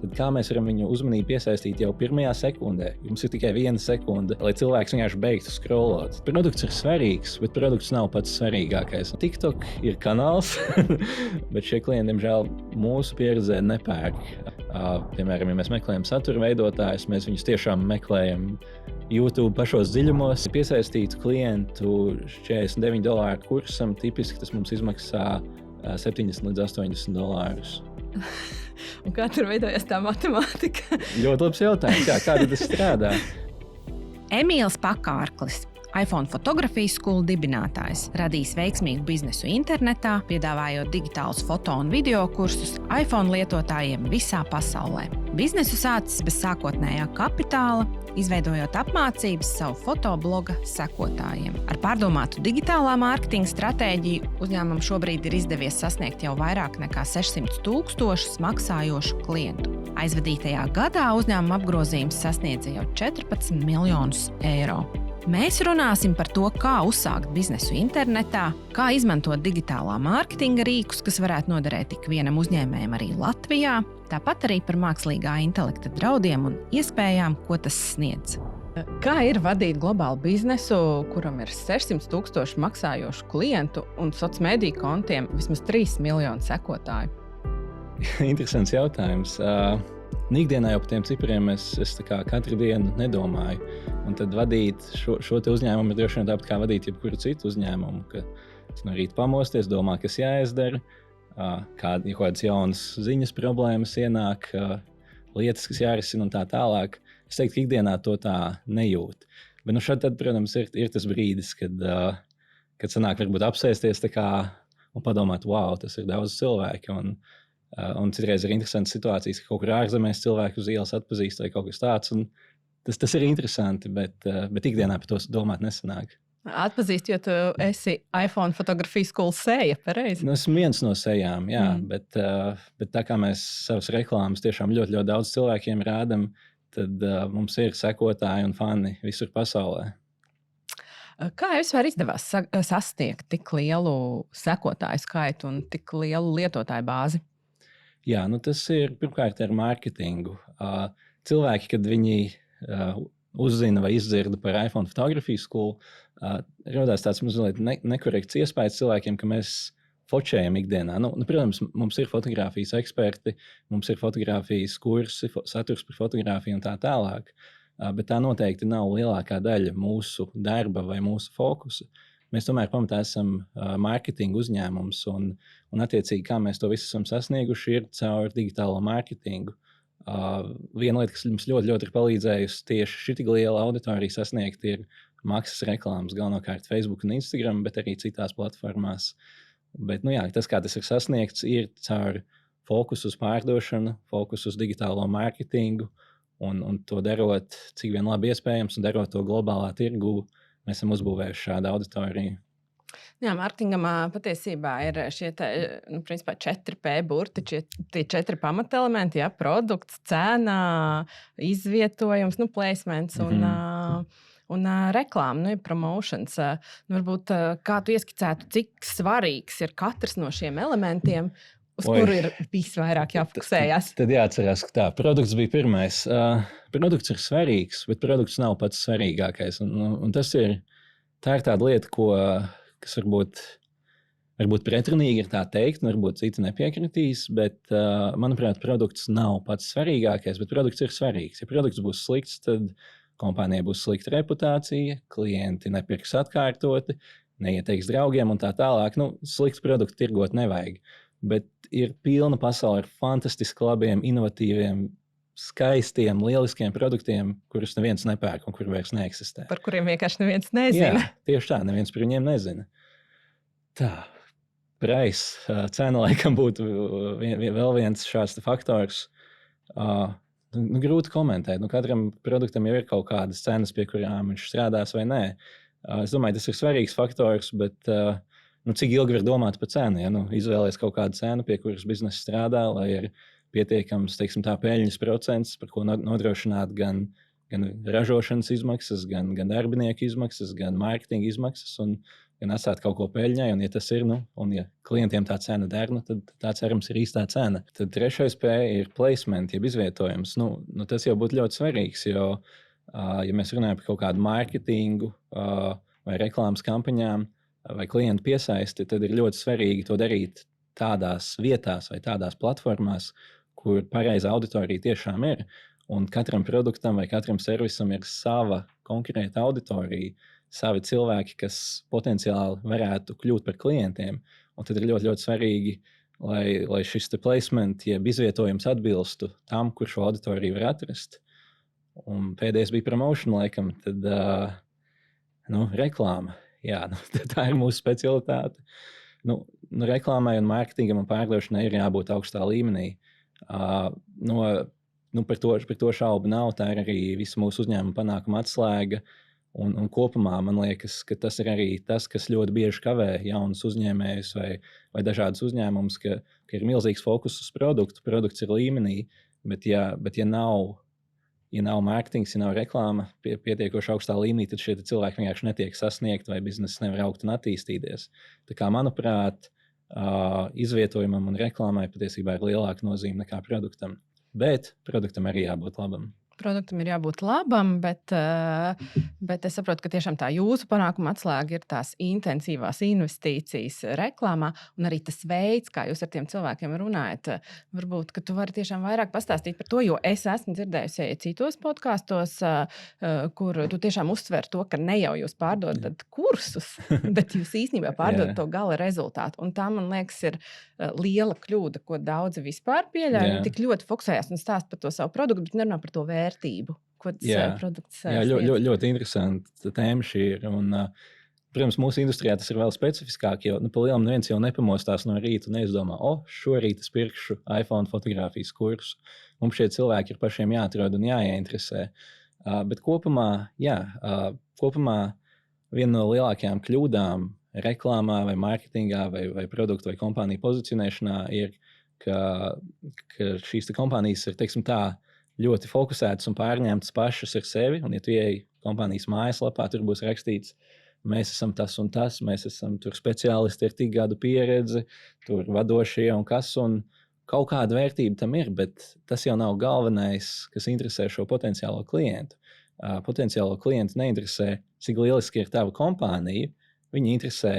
tad kā mēs varam viņu uzmanību piesaistīt jau pirmajā sekundē? Jums ir tikai 1 sekunde, lai cilvēks vienkārši beigtu scrollot. Produkts ir svarīgs, bet produkts nav pats svarīgākais. TikTok ir kanāls, bet šie klienti, diemžēl, mūsu pieredzē nepērk. Piemēram, ja mēs meklējam satura veidotājus, mēs viņus tiešām meklējam YouTube pašos dziļumos. Piesaistītu klientu $49 kursam, tipiski tas mums izmaksā $70 līdz $80. Un kā tur veidojas tā matemātika? Ļoti labs jautājums. Jā, kā tas strādā? Emīls Pakārklis, iPhone fotografijas skolu dibinātājs, radījis veiksmīgu biznesu internetā, piedāvājot digitālus foto un video kursus iPhone lietotājiem visā pasaulē. Biznesu sācis bez sākotnējā kapitāla, izveidojot apmācības savu fotobloga sekotājiem. Ar pārdomātu digitālā mārketinga stratēģiju uzņēmumam šobrīd ir izdevies sasniegt jau vairāk nekā 600,000 maksājošu klientu. Aizvadītajā gadā uzņēmuma apgrozījums sasniedza jau 14 miljonus eiro. Mēs runāsim par to, kā uzsākt biznesu internetā, kā izmantot digitālā mārketinga rīkus, kas varētu noderēt ikvienam uzņēmējam arī Latvijā, tāpat arī par mākslīgā intelekta draudiem un iespējām, ko tas sniedz. Kā ir vadīt globālu biznesu, kuram ir 600,000 maksājošu klientu un sociālo mediju kontiem vismaz 3 miljonu sekotāju? Interesants jautājums. Ikdienā jau par tiem cipriem es katru dienu nedomāju. Un tad vadīt šo te uzņēmumu ir droši vien tāpat kā vadīt jebkuru citu uzņēmumu, ka no rīta pamosties, domā, kas jāizdara, kādas jaunas ziņas problēmas ienāk, lietas, kas jārisina un tā tālāk. Es teiktu, ka ikdienā to tā nejūt. Bet šad tad, protams, ir tas brīdis, kad sanāk varbūt apsēsties un padomāt, wow, tas ir daudz cilvēki. Un citreiz ir interesantas situācijas, ka kaut kur ārzemēs cilvēku uz ielas atpazīst vai kaut kas tāds. Tas ir interesanti, bet ikdienā par to domāt nesanāk. Atpazīst, jo tu esi iPhone fotografijas skolas seja, pareizi? Esmu viens no sejām, jā, bet tā kā mēs savas reklāmas tiešām ļoti, ļoti daudz cilvēkiem rādam, tad mums ir sekotāji un fani visur pasaulē. Kā jums vispār izdevās sasniegt tik lielu sekotāju skaitu un tik lielu lietotāju bāzi? Jā, tas ir pirmkārt ar mārketingu. Cilvēki, kad viņi uzzina vai izdzirda par iPhone fotografijas skolu, radās tāds mazliet nekorekts iespējas cilvēkiem, ka mēs fočējam ikdienā. Protams, mums ir fotografijas eksperti, mums ir fotografijas kursi, saturs par fotografiju un tā tālāk, bet tā noteikti nav lielākā daļa mūsu darba vai mūsu fokusa. Mēs tomēr pamatā esam mārketinga uzņēmums un attiecīgi, kā mēs to visu esam sasnieguši, ir caur digitālo mārketingu. Viena lieta, kas mums ļoti, ļoti ir palīdzējusi tieši šitik liela auditorija sasniegt, ir maksas reklāmas, galvenokārt Facebook un Instagram, bet arī citās platformās. Bet, tas, kā tas ir sasniegts, ir caur fokusu uz pārdošanu, fokusu uz digitālo mārketingu un to darot, cik vien labi iespējams, un darot to globālā tirgū. Mēs esam uzbūvējuši šādu auditoriju. Jā, mārketingam patiesībā ir šie principā 4P burti, tie 4 pamatelementi, produkts, cena, izvietojums, placements un reklāma, promotions. Varbūt kā tu ieskicētu, cik svarīgs ir katrs no šiem elementiem, uz kuru ir visvairāk jāfokusējas? Tad jāatcerās, ka produkts bija pirmais. Produkts ir svarīgs, bet produkts nav pats svarīgākais. Un tā ir tāda lieta, kas varbūt pretrunīgi ir tā teikt, un varbūt citi nepiekritīs, bet, manuprāt, produkts nav pats svarīgākais, bet produkts ir svarīgs. Ja produkts būs slikts, tad kompānijai būs slikta reputācija, klienti nepirks atkārtoti, neieteiks draugiem un tā tālāk. Sliktu produktu tirgot nevajag, bet ir pilna pasaule ar fantastiski labiem, inovatīviem, skaistiem, lieliskiem produktiem, kurus neviens nepērk un kuri vairs neeksistē. Par kuriem vienkārši neviens nezina. Jā, tieši tā, neviens par viņiem nezina. Tā, cena laikam būtu vēl viens šāds faktors. Grūti komentēt. Katram produktam jau ir kaut kādas cenas, pie kurām viņš strādās vai nē. Es domāju, tas ir svarīgs faktors, bet cik ilgi var domāt par cenu? Ja? Izvēlēties kaut kādu cenu, pie kuras biznesa strādā, lai ir pietiekams, peļņas procents, par ko nodrošināt gan ražošanas izmaksas, gan darbinieku izmaksas, gan mārketinga izmaksas. Un gan atstāt kaut ko peļņai, un ja tas ir, un ja klientiem tā cena der, tad tā cerams ir īstā cena. Tad trešais P ir placement, jeb izvietojums. Tas jau būtu ļoti svarīgs, jo, ja mēs runājam par kaut kādu mārketingu vai reklāmas kampaņām vai klientu piesaisti, tad ir ļoti svarīgi to darīt tādās vietās vai tādās platformās, kur pareiza auditorija tiešām ir. Un katram produktam vai katram servisam ir sava konkrēta auditorija, savi cilvēki, kas potenciāli varētu kļūt par klientiem. Un tad ir ļoti, ļoti svarīgi, lai šis placement, jeb izvietojums atbilstu tam, kur šo auditoriju var atrast. Un pēdējais bija promotion, laikam, tad reklāma. Jā, tā ir mūsu specialitāte. Reklāmai un mārketingam un pārdošanai ir jābūt augstā līmenī. Par to šaubu nav. Tā ir arī visa mūsu uzņēmuma panākuma atslēga. Un kopumā man liekas, ka tas ir arī tas, kas ļoti bieži kavē jaunus uzņēmējus vai dažādus uzņēmumus, ka ir milzīgs fokus uz produktu. Produkts ir līmenī, bet ja nav mārketings, ja nav reklāma pietiekoši augstā līmenī, tad šie cilvēki vienkārši netiek sasniegti vai bizness nevar augt un attīstīties. Tā kā, manuprāt, izvietojumam un reklāmai patiesībā ir lielāka nozīme nekā produktam. Bet produktam arī jābūt labam. Produktam ir jābūt labam, bet es saprotu, ka tiešām tā jūsu panākuma atslēga ir tās intensīvās investīcijas reklāmā un arī tas veids, kā jūs ar tiem cilvēkiem runājat. Varbūt, ka tu vari tiešām vairāk pastāstīt par to, jo es esmu dzirdējusi citos podkastos, kur tu tiešām uztver to, ka ne jau jūs pārdodat kursus, bet jūs īstenībā pārdodat to gala rezultātu. Un tā, man liekas, ir liela kļūda, ko daudzi vispār pieļauj. Tik ļoti fokusējās un stāst par to savu produktu, bet nerunā par to vērtību, ko tas produkts sniedz. Ļoti interesanta tēma šī ir. Un, protams, mūsu industrijā tas ir vēl specifiskāk, jo pa lielam neviens jau nepamostās no rīta un neizdomā, šorīt es pirkšu iPhone fotogrāfijas kursu. Mums šie cilvēki ir pašiem jāatrod un jāieinteresē. Bet kopumā viena no lielākajām kļūdām reklāmā vai mārketingā vai produktu vai kompāniju pozicionēšanā ir, ka šīs kompānijas ir, teiksim tā, ļoti fokusētas un pārņemtas pašas ar sevi. Un, ja tu ieej kompānijas mājaslapā, tur būs rakstīts, mēs esam tas un tas, mēs esam tur speciālisti ar tik gadu pieredzi, tur vadošie un kas. Un kaut kāda vērtība tam ir, bet tas jau nav galvenais, kas interesē šo potenciālo klientu. Potenciālo klientu neinteresē, cik lieliski ir tava kompānija. Viņi interesē,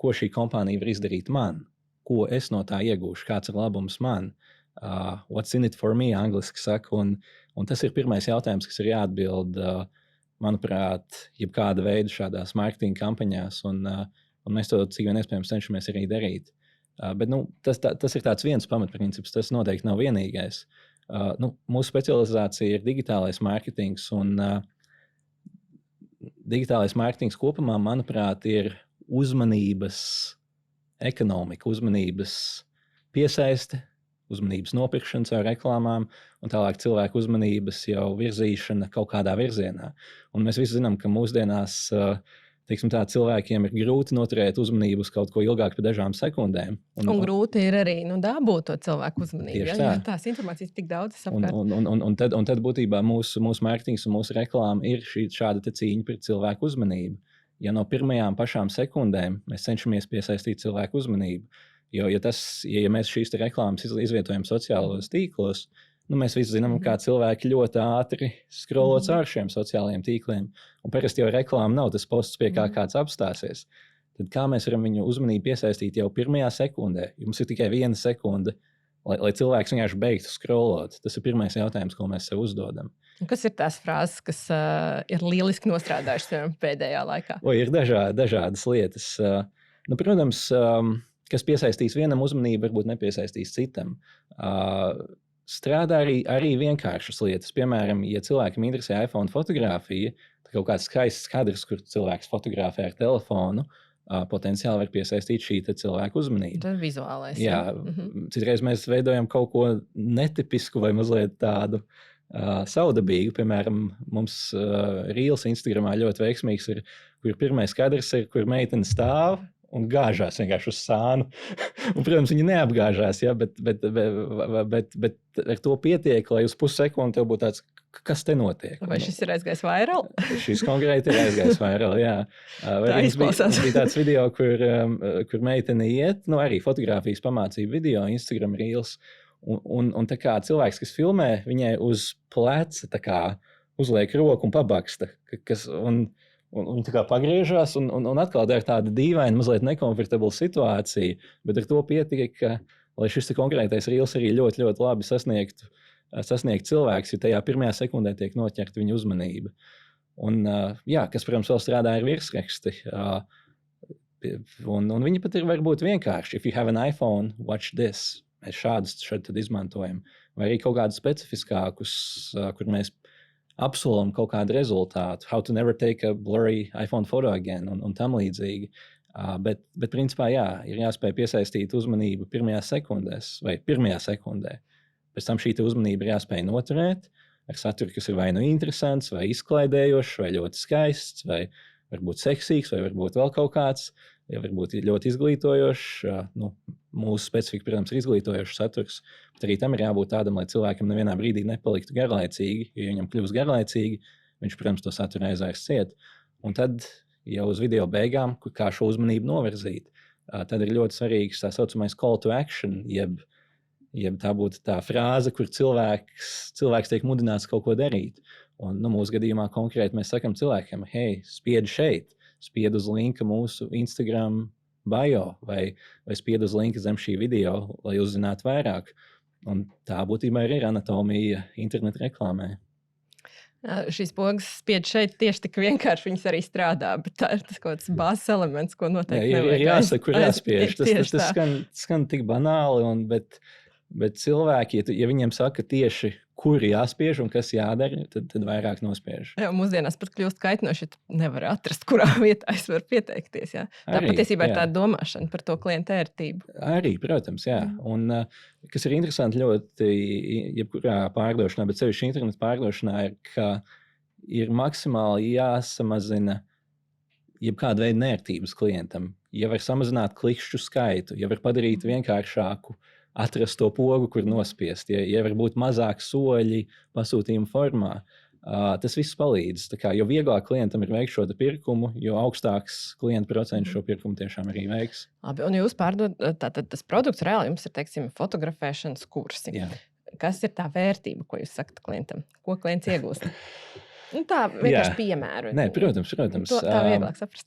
ko šī kompānija var izdarīt man, ko es no tā iegūšu, kāds ir labums man. What's in it for me, angliski saka, un tas ir pirmais jautājums, kas ir jāatbild, manuprāt, jebkāda veida šādās mārketinga kampaņās, un mēs to cik vien iespējams cenšamies arī darīt. Bet tas ir tāds viens pamatprincips, tas noteikti nav vienīgais. Mūsu specializācija ir digitālais mārketings, un digitālais mārketings kopumā, manuprāt, ir uzmanības ekonomika, uzmanības piesaiste, uzmanības nopirkšana caur reklāmām un tālāk cilvēku uzmanības jau virzīšana kaut kādā virzienā. Un mēs visi zinām, ka mūsdienās cilvēkiem ir grūti noturēt uzmanību uz kaut ko ilgāk par dažām sekundēm. Un grūti ir arī dabūt to cilvēku uzmanību. Ja tās informācijas tik daudz apkārt. Un tad būtībā mūsu mārketings un mūsu reklāma ir šāda cīņa par cilvēku uzmanību. Ja no pirmajām pašām sekundēm mēs cenšamies piesaistīt cilvēku uzmanību, jo ja mēs šīs reklāmas izvietojam sociālos tīklos, mēs visi zinām, kā cilvēki ļoti ātri scrollo caur šiem sociālajiem tīkliem. Un parasti jau reklāma nav tas posts, pie kā kāds apstāsies. Tad kā mēs varam viņu uzmanību piesaistīt jau pirmajā sekundē? Jums ir tikai 1 sekunde, lai cilvēks vienkārši beigtu scrollot. Tas ir pirmais jautājums, ko mēs sev uzdodam. Un kas ir tās frāzes, kas ir lieliski nostrādājušas pēdējā laikā? Ir dažādas lietas. Protams, kas piesaistīs vienam uzmanību, varbūt nepiesaistīs citam. Strādā arī vienkāršas lietas. Piemēram, ja cilvēkam interesē iPhone fotogrāfija, tad kaut kāds skaists kadrs, kur cilvēks fotografē ar telefonu, potenciāli var piesaistīt šī cilvēku uzmanību. Tas ir vizuālais. Jā, citreiz mēs veidojam kaut ko netipisku vai mazliet tādu saudabīgu. Piemēram, mums Reels Instagramā ļoti veiksmīgs ir, kur pirmais kadrs ir, kur meitene stāv un gāžās vienkārši uz sānu. Un, protams, viņi neapgāžās, ja, bet ar to pietiek, lai uz pussekundi tev būtu tāds, kas te notiek. Vai šis ir aizgājis vairāk? Šis konkrēti ir aizgājis vairāk, jā. Tā izklausās. Bija tāds video, kur meitene iet, arī fotogrāfijas pamācību video, Instagram Reels, un tā kā cilvēks, kas filmē, viņai uz pleca tā kā uzliek roku un pabaksta, un tā kā pagriežās, un atkal tā ir tāda dīvaina, mazliet nekomfortabla situācija, bet ar to pietiek, lai šis konkrētais Reels arī ļoti, ļoti labi sasniegt cilvēks, jo tajā pirmajā sekundē tiek noķerta viņa uzmanība. Un, kas, protams, vēl strādā ar virsraksti. Un viņi pat ir varbūt vienkārši. If you have an iPhone, watch this. Mēs šādus šeit tad izmantojam. Vai arī kaut kādus specifiskākus, kur mēs apsolam kaut kādu rezultātu. How to never take a blurry iPhone photo again un tam līdzīgi. Bet principā, ir jāspēj piesaistīt uzmanību pirmajā sekundē. Pēc tam šī uzmanība ir jāspēj noturēt ar saturu, kas ir vai nu interesants, vai izklaidējošs, vai ļoti skaists, vai varbūt seksīgs, vai varbūt vēl kaut kāds, vai varbūt ļoti izglītojošs. Mūsu specifika, protams, ir izglītojošs saturs, bet arī tam ir jābūt tādam, lai cilvēkam nevienā brīdī nepaliktu garlaicīgi. Ja viņam kļūs garlaicīgi, viņš, protams, to saturu aizvērs ciet. Un tad jau uz video beigām, kā šo uzmanību novirzīt, tad ir ļoti svarīgs tā saucamais call to action, jeb tā būtu tā frāze, kur cilvēks tiek mudināts kaut ko darīt. Un mūsu gadījumā konkrēti mēs sakam cilvēkiem, hei, spied šeit, spied uz linka mūsu Instagram bio vai spied uz linka zem šī video, lai uzzinātu vairāk. Un tā būtībā ir anatomija internetu reklāmē. Šīs pogas spied šeit tieši tik vienkārši viņas arī strādā, bet tā ir tas kaut kāds bāzes elements, ko noteikti nevajag. Ir jāsaka, kur jāspiež. Tas skan tik banāli, bet cilvēki, ja viņiem saka tieši, kur jāspiež un kas jādara, tad vairāk nospiež. Jā, mūsdienās pat kļūst kaitinoši, ja nevar atrast, kurā vietā es varu pieteikties. Jā. Tā patiesībā ir tāda domāšana par to klienta ērtību. Arī, protams, jā. Un kas ir interesanti ļoti, jebkurā pārdošanā, bet sevišķi internetu pārdošanā, ir, ka ir maksimāli jāsamazina jebkāda veida nērtības klientam. Ja var samazināt klikšķu skaitu, ja var padarīt vienkāršāku, atrast to pogu, kur nospiest, ja var būt mazāk soļi pasūtījuma formā. Tas viss palīdz. Jo vieglāk klientam ir veikt šo pirkumu, jo augstāks klienta procents šo pirkumu tiešām arī veiks. Labi, un jūs pārdodat, tātad tas produkts reāli jums ir, teiksim, fotografēšanas kursi. Jā. Kas ir tā vērtība, ko jūs sakat klientam? Ko klients iegūst? Tā vienkārši piemēru. Nē, protams. Tā vieglāk saprast.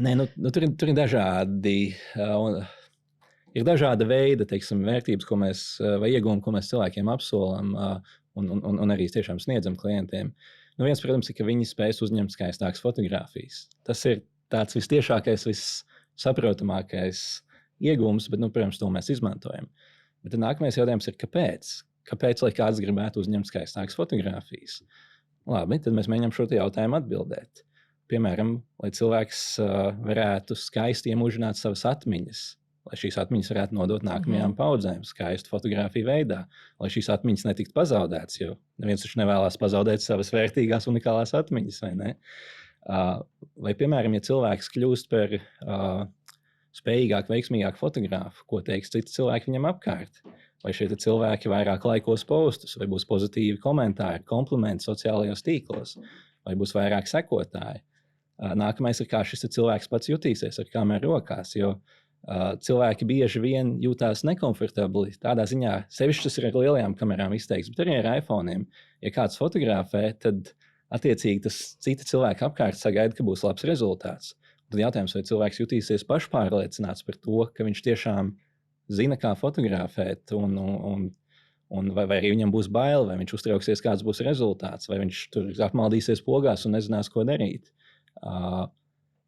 Nē, tur ir dažādi... Ir dažāda veida, teiksim, vērtības, vai iegūmi, ko mēs cilvēkiem apsolam un arī tiešām sniedzam klientiem. Viens, protams, ir, ka viņi spēs uzņemt skaistākas fotogrāfijas. Tas ir tāds vistiešākais, vissaprotamākais iegūms, bet, protams, to mēs izmantojam. Bet nākamais jautājums ir, kāpēc? Kāpēc, lai kāds gribētu uzņemt skaistākas fotogrāfijas? Labi, tad mēs mēģinām šo jautājumu atbildēt. Piemēram, lai cilvēks varētu skaisti iemūžināt savas atmiņas, lai šīs atmiņas varētu nodot nākamajām paudzēm skaistu fotografiju veidā, lai šīs atmiņas netiktu pazaudētas, jo neviens taču nevēlas pazaudēt savas vērtīgās, unikālās atmiņas, vai ne? Vai, piemēram, ja cilvēks kļūst par spējīgāku, veiksmīgāku fotografu, ko teiks citi cilvēki viņam apkārt? Vai šie cilvēki vairāk laikos postus, vai būs pozitīvi komentāri, komplimenti sociālajos tīklos, vai būs vairāk sekotāji? Nākamais ir, kā šis cilvēks pats jutīsies ar kameru rokās, jo cilvēki bieži vien jūtās nekomfortabli. Tādā ziņā, sevišķi tas ir ar lielajām kamerām izteikts, bet arī ar iPhone'iem. Ja kāds fotografē, tad attiecīgi tas citi cilvēki apkārt sagaida, ka būs labs rezultāts. Tad jautājums, vai cilvēks jutīsies pašpārliecināts par to, ka viņš tiešām zina, kā fotografēt, un vai arī viņam būs bail, vai viņš uztrauksies, kāds būs rezultāts, vai viņš tur apmaldīsies pogās un nezinās, ko darīt.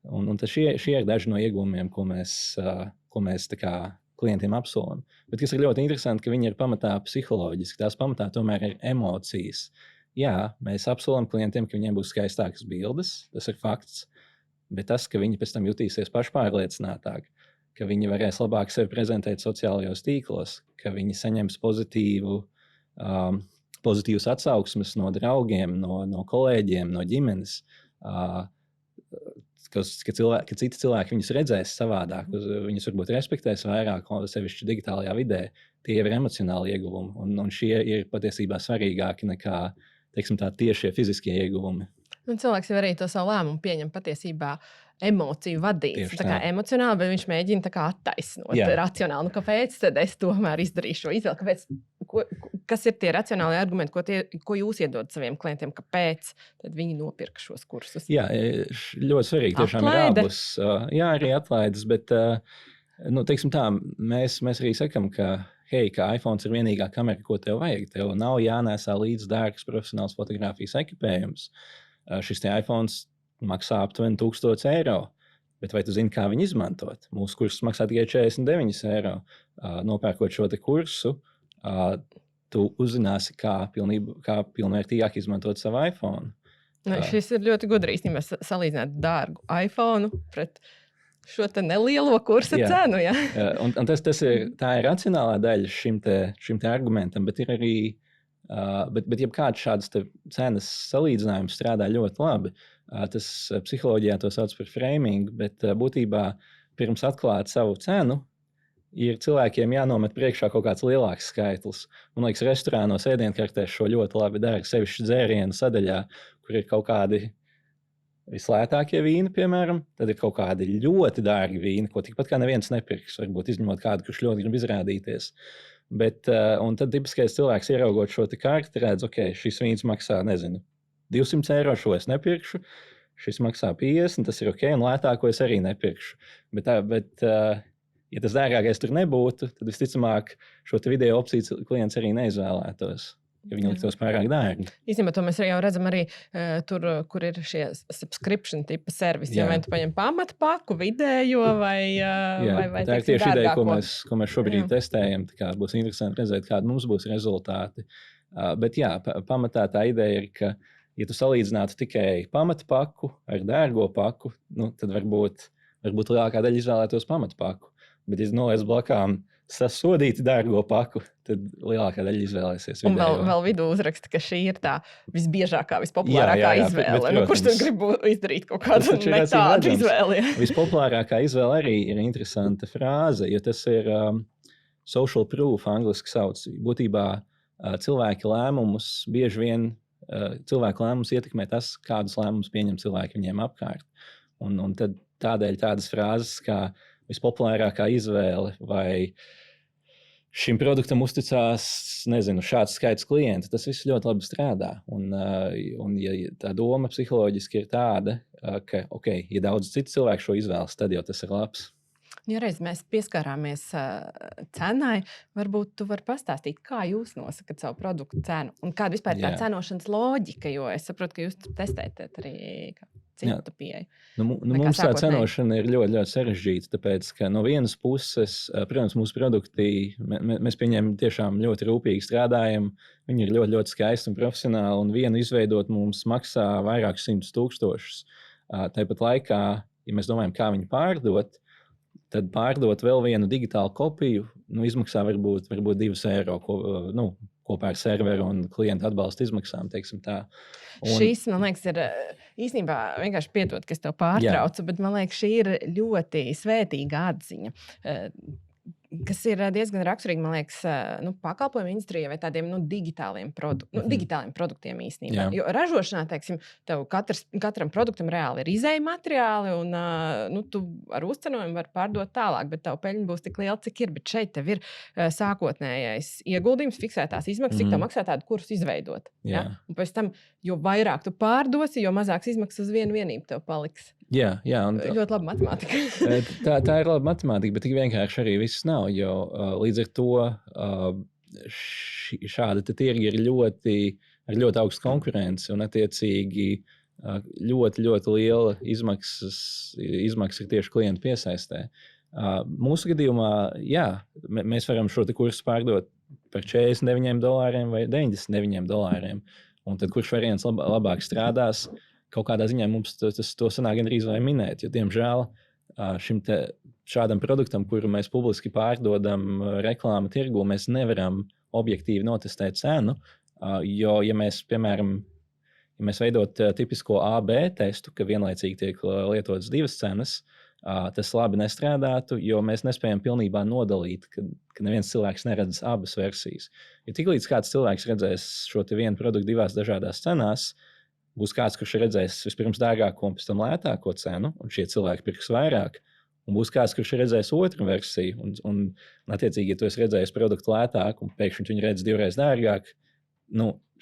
Un šie ir daži no iegūmiem, ko mēs tā kā klientiem apsolam. Bet kas ir ļoti interesanti, ka viņi ir pamatā psiholoģiski. Tās pamatā tomēr ir emocijas. Jā, mēs apsolam klientiem, ka viņiem būs skaistākas bildes, tas ir fakts. Bet tas, ka viņi pēc tam jutīsies pašpārliecinātāk, ka viņi varēs labāk sevi prezentēt sociālajos tīklos, ka viņi saņems pozitīvus atsauksmes no draugiem, no kolēģiem, no ģimenes. ka citi cilvēki viņus redzēs savādāk, viņus varbūt respektēs vairāk, sevišķi digitālajā vidē. Tie ir emocionāli ieguvumi, un šie ir patiesībā svarīgāki nekā, teiksim tā, tiešie fiziskie ieguvumi. Cilvēks jau arī to savu lēmumu pieņem patiesībā emociju vadīts. Tā kā emocionāli, bet viņš mēģina tā kā attaisnot racionāli. Kāpēc tad es tomēr izdarīšu šo izvēli? Kas ir tie racionāli argumenti, ko jūs iedodat saviem klientiem? Kāpēc tad viņi nopirka šos kursus? Jā, ļoti svarīgi tiešām ir abus. Jā, arī atlaides, bet teiksim tā, mēs arī sakam, ka iPhone ir vienīgā kamera, ko tev vajag. Tev nav jānēsā līdz dārgs profesionāls fotogrāfijas ekipējums. Šis iPhone maksā aptuveni 1000 eiro. Bet vai tu zini, kā viņu izmantot? Mūsu kursus maksā tikai 49 eiro. Nopērkot šo te kursu, tu uzzināsi, kā pilnvērtīgāk izmantot savu iPhone. Šis ir ļoti gudri īstenībā salīdzināt dārgu iPhone pret šo te nelielo kursa cenu. Ja? Un tā ir racionālā daļa šim te argumentam, bet ir arī bet jebkāds šāds cenas salīdzinājums strādā ļoti labi. Tas psiholoģijā to sauc par framing, bet būtībā pirms atklāt savu cenu ir cilvēkiem jānomet priekšā kaut kāds lielāks skaitlis. Man liekas, restorānos ēdienkartēs šo ļoti labi dara, sevišķi dzērienu sadaļā, kur ir kaut kādi vislētākie vīni, piemēram, tad ir kaut kādi ļoti dārgi vīni, ko tikpat kā neviens nepirks, varbūt izņemot kādu, kurš ļoti grib izrādīties. Un tad tipiskais cilvēks ieraugot šo te karti redz, šis vīns maksā, 200 eiro, šo es nepirkšu, šis maksā 50, tas ir un lētāko es arī nepirkšu. Bet ja tas dārgākais tur nebūtu, tad visticamāk šo te video opciju klients arī neizvēlētos, ja viņi liktos pārāk dārgi. Īstenībā to mēs jau redzam arī tur, kur ir šie subscription tipa servisi. Ja vai tu paņem pamatpaku, vidējo vai tā ir tieši ideja, ko mēs šobrīd testējam. Tā kā būs interesanti redzēt, kādi mums būs rezultāti. Bet pamatā tā ideja ir, ka ja tu salīdzinātu tikai pamatpaku ar dārgo paku, tad varbūt lielākā daļa izvēlētos pamatpaku. Bet, ja noliec blakām sasodīti dārgo paku, tad lielākā daļa izvēlēsies vidējo. Un vēl vidū uzraksta, ka šī ir tā visbiežākā, vispopulārākā izvēle. Kurš tad grib izdarīt kaut kādu tādu izvēli? Vispopulārākā izvēle arī ir interesanta frāze, jo tas ir social proof, angliski sauc. Būtībā cilvēku lēmumus bieži vien ietekmē tas, kādus lēmumus pieņem cilvēki viņiem apkārt. Un tad tādēļ tādas frāzes kā vispopulārākā izvēle vai šim produktam uzticās, šāds skaits klientu, tas viss ļoti labi strādā. Un ja tā doma psiholoģiski ir tāda, ka, ja daudz citu cilvēku šo izvēlas, tad jau tas ir labs. Ja reiz mēs pieskārāmies cenai, varbūt tu vari pastāstīt, kā jūs nosakat savu produktu cenu un kāda vispār tā cenošanas loģika, jo es saprotu, ka jūs testējat arī citu pieeju. Mums tā cenošana ir ļoti, ļoti sarežģīta, tāpēc, ka no vienas puses, protams, mūsu produkti, mēs pieņēmām tiešām ļoti rūpīgi strādājam, viņi ir ļoti, ļoti skaisti un profesionāli, un vienu izveidot mums maksā vairākus 100 000. Tāpat laikā, ja mēs domājam, kā viņu pārdot, tad pārdot vēl vienu digitālu kopiju, izmaksā varbūt 2 eiro kopā ar serveru un klientu atbalsta izmaksām, teiksim tā. Šīs, man liekas, ir īstenībā vienkārši piedod, ka es tev pārtraucu, bet man liekas, šī ir ļoti svētīga atziņa, kas ir diezgan raksturīgi, man liekas, pakalpojumu industrijai vai tādiem digitāliem produktiem īstenībā. Jo ražošanā, teiksim, tev katram produktam reāli ir izēja materiāli un tu ar uzcenojumu var pārdot tālāk, bet tavu peļņa būs tik liela, cik ir. Bet šeit tev ir sākotnējais ieguldījums, fiksētās izmaksas, cik tev maksā tādu kursu izveidot. Ja? Un pēc tam, jo vairāk tu pārdosi, jo mazāks izmaksas uz vienu vienību tev paliks. Jā, ļoti laba matemātika. tā ir laba matemātika, bet tik vienkārši arī viss nav, jo līdz ar to šādi tirgi ir ar ļoti augstu konkurenci un attiecīgi ļoti, ļoti liela izmaksas ir tieši klientu piesaistē. Mūsu gadījumā, mēs varam šo kursu pārdot par $49 vai $99, un tad kurš variants labāk strādās, kaut kādā ziņā mums to sanāk gandrīz vai minēt, jo, diemžēl, šādam produktam, kuru mēs publiski pārdodam reklāmu tirgu, mēs nevaram objektīvi notestēt cenu, jo, ja mēs, piemēram, ja mēs veidot tipisko AB testu, ka vienlaicīgi tiek lietotas divas cenas, tas labi nestrādātu, jo mēs nespējam pilnībā nodalīt, ka neviens cilvēks neredz abas versijas. Ja tiklīdz kāds cilvēks redzēs šo vienu produktu divās dažādās cenās, būs kāds, kurš redzēs vispirms dārgāko un pēc tam lētāko cenu, un šie cilvēki pirks vairāk. Un būs kāds, kurš redzēs otru versiju, un attiecīgi, ja tu esi redzējis produktu lētāk, un pēkšņi viņi redz divreiz dārgāk,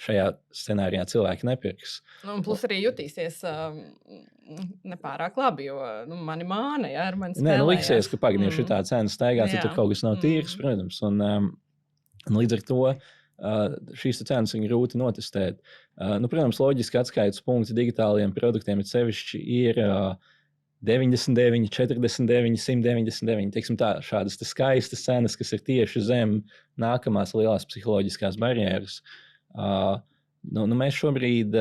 šajā scenārijā cilvēki nepirks. Plus arī jutīsies nepārāk labi, jo mani māna, ja ar mani spēlējās. Liksies, ka pagnieši tā cena staigā, tad tur kaut kas nav tīrs, protams. Un līdz ar to šīs cenas ir grūti notestēt. Protams, loģiski atskaites punkti digitāliem produktiem sevišķi ir 99, 49, 199. Teiksim tā, šādas skaistas cenas, kas ir tieši zem nākamās lielās psiholoģiskās barjeras. Mēs šobrīd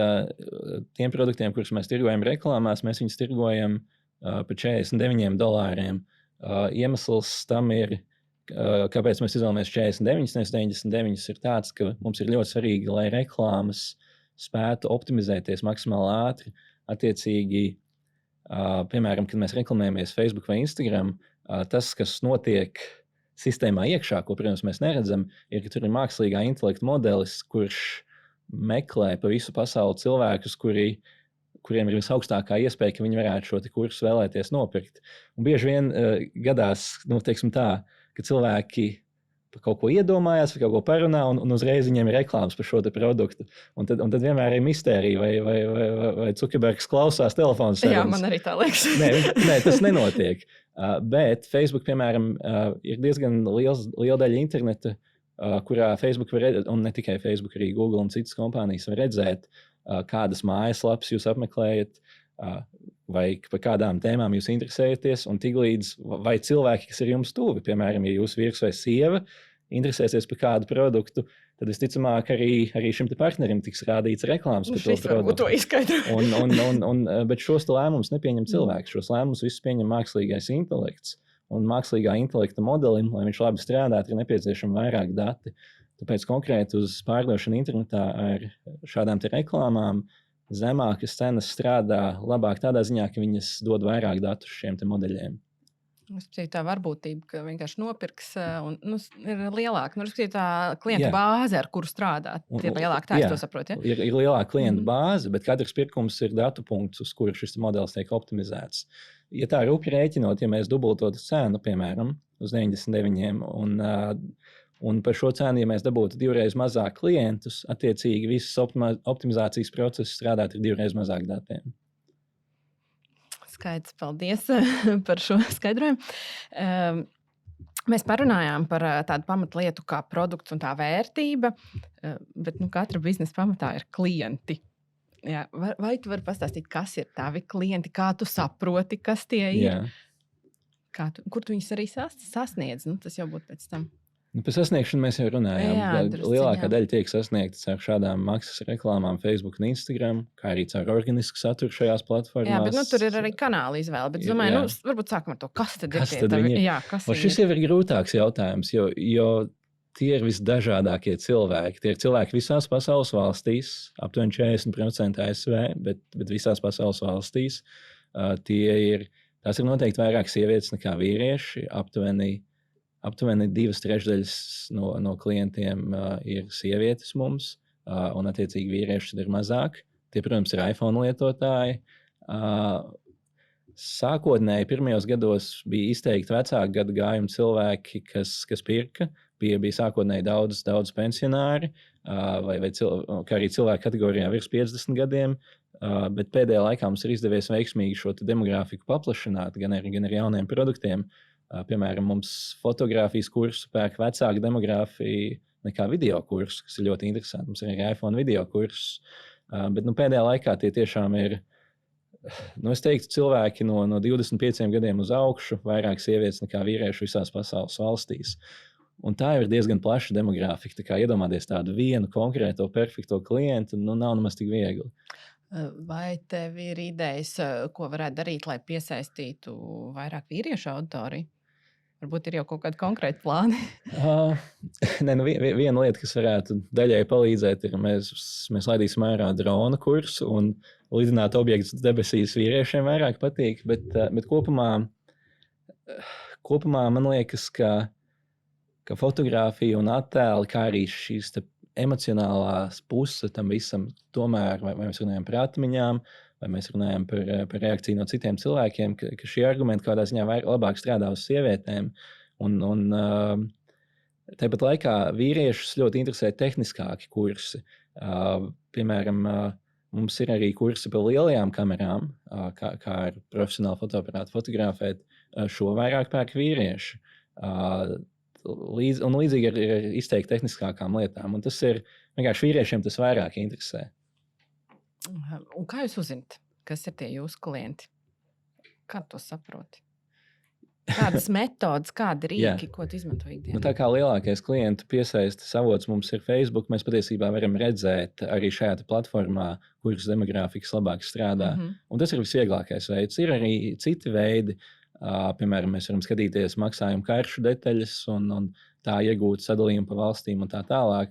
tiem produktiem, kurus mēs tirgojam reklāmās, mēs viņus tirgojam par $49. Iemesls tam ir, kāpēc mēs izvēlamies 49, nevis 99, ir tāds, ka mums ir ļoti svarīgi, lai reklāmas spētu optimizēties maksimāli ātri. Attiecīgi, piemēram, kad mēs reklamējamies Facebook vai Instagram, tas, kas notiek sistēmā iekšā, ko, protams, mēs neredzam, ir, ka tur ir mākslīgā intelekta modelis, kurš meklē pa visu pasauli cilvēkus, kuriem ir visaugstākā iespēja, ka viņi varētu šo kursu vēlēties nopirkt. Un bieži vien gadās, teiksim tā, ka cilvēki par kaut ko iedomājās, vai kaut ko parunā, un uzreiz viņiem ir reklāmas par šo produktu. Un tad vienmēr ir mistērija, vai Zuckerbergs klausās telefonu sarunas. Jā, man arī tā liekas. Nē, tas nenotiek. Bet Facebook, piemēram, ir diezgan liela daļa interneta, kurā Facebook var redzēt, un ne tikai Facebook, arī Google un citas kompānijas var redzēt, kādas mājaslapas jūs apmeklējat, vai par kādām tēmām jūs interesējaties, un tiklīdz vai cilvēki, kas ir jums tuvi, piemēram, ja jūs vīrs vai sieva interesēsies par kādu produktu, tad visticamāk arī šim partnerim tiks rādīts reklāmas par to produktu. Bet šos lēmumus nepieņem cilvēks. Šos lēmumus visus pieņem mākslīgais intelekts. Un mākslīgā intelekta modelim, lai viņš labi strādātu, ir nepieciešami vairāk dati. Tāpēc konkrēti uz pārdošanu internetā ar šādām reklāmām zemākas cenas strādā labāk tādā ziņā, ka viņas dod vairāk datu šiem modeļiem. Tā varbūtība, ka vienkārši nopirks un ir lielāka. Tā klientu bāze, ar kuru strādāt, ir lielāka. Tā es to saprotu. Ja? Ir lielāka klientu bāze, bet katrs pirkums ir datu punkts, uz kuru šis modelis tiek optimizēts. Ja tā rūpīgi rēķinot, ja mēs dubultotu cenu, piemēram, uz 99, un par šo cenu, ja mēs dabūtu divreiz mazāk klientus, attiecīgi visas optimizācijas procesas strādāt ar divreiz mazāk datiem. Skaidrs, paldies par šo skaidrojumu. Mēs parunājām par tādu pamatlietu kā produkts un tā vērtība, bet katra biznesa pamatā ir klienti. Jā, vai tu vari pastāstīt, kas ir tavi klienti, kā tu saproti, kas tie ir? Kur tu viņus arī sasniedz? Tas jau būtu pēc tam. Par sasniegšanu mēs jau runājām. Lielākā daļa tiek sasniegta ar šādām maksas reklāmām Facebook un Instagram, kā arī caur organisku saturu šajās platformās. Jā, bet tur ir arī kanāla izvēle. Bet, domāju, varbūt sākam ar to, kas tad ir. Šis jau ir grūtāks jautājums, jo tie ir visdažādākie cilvēki. Tie ir cilvēki visās pasaules valstīs, aptuveni 40% ASV, bet visās pasaules valstīs. Tās ir noteikti vairāk sievietes nekā vīrieši, aptuveni 2/3 no klientiem ir sievietes mums, un attiecīgi vīrieši ir mazāk. Tie, protams, ir iPhone lietotāji. Sākotnēji pirmajos gados bija izteikti vecāku gadu gājumu cilvēki, kas pirka. Bija sākotnēji daudz pensionāri, kā arī cilvēku kategorijā virs 50 gadiem. Bet pēdējā laikā mums ir izdevies veiksmīgi šo demografiku paplašināt, gan ar jauniem produktiem. Piemēram, mums fotogrāfijas kursu pērk vecāka demogrāfija nekā video kursu, kas ir ļoti interesanti. Mums ir arī iPhone video kursus. Bet pēdējā laikā tie tiešām ir, es teiktu, cilvēki no 25 gadiem uz augšu, vairāk sievietes nekā vīrieši visās pasaules valstīs. Un tā ir diezgan plaša demogrāfika. Tā kā iedomāties tādu vienu konkrēto perfekto klientu, nav nemaz tik viegli. Vai tev ir idejas, ko varētu darīt, lai piesaistītu vairāk vīriešu auditoriju? Varbūt ir jau kaut kādi konkrēti plāni. Viena lieta, kas varētu daļai palīdzēt, ir mēs laidīsim ārā drona kursu un lidināt objektus debesīs vīriešiem vairāk patīk, bet kopumā man liekas, ka fotografija un attēli, kā arī šīs emocionālās puses tam visam, tomēr, vai mēs runājam par atmiņām, vai mēs runājam par reakciju no citiem cilvēkiem, ka šie argumenti kādā ziņā labāk strādā uz sievietēm. Un tāpat laikā vīriešus ļoti interesē tehniskāki kursi. Piemēram, mums ir arī kursi par lielajām kamerām, kā ar profesionālu fotoaparātu fotografēt. Šo vairāk pērk vīrieši. Un līdzīgi ar izteikti tehniskākām lietām. Un tas ir vienkārši vīriešiem tas vairāk interesē. Un kā jūs uzzināt, kas ir tie jūsu klienti? Kā to saproti? Kādas metodas, kādi rīki, ko tu izmanto ikdienā? Tā kā lielākais klientu piesaistes avots mums ir Facebook, mēs patiesībā varam redzēt arī šajā platformā, kuras demogrāfikas labāk strādā. Un tas ir visvieglākais veids. Ir arī citi veidi. Piemēram, mēs varam skatīties maksājumu karšu detaļas un tā iegūt sadalījumu pa valstīm un tā tālāk.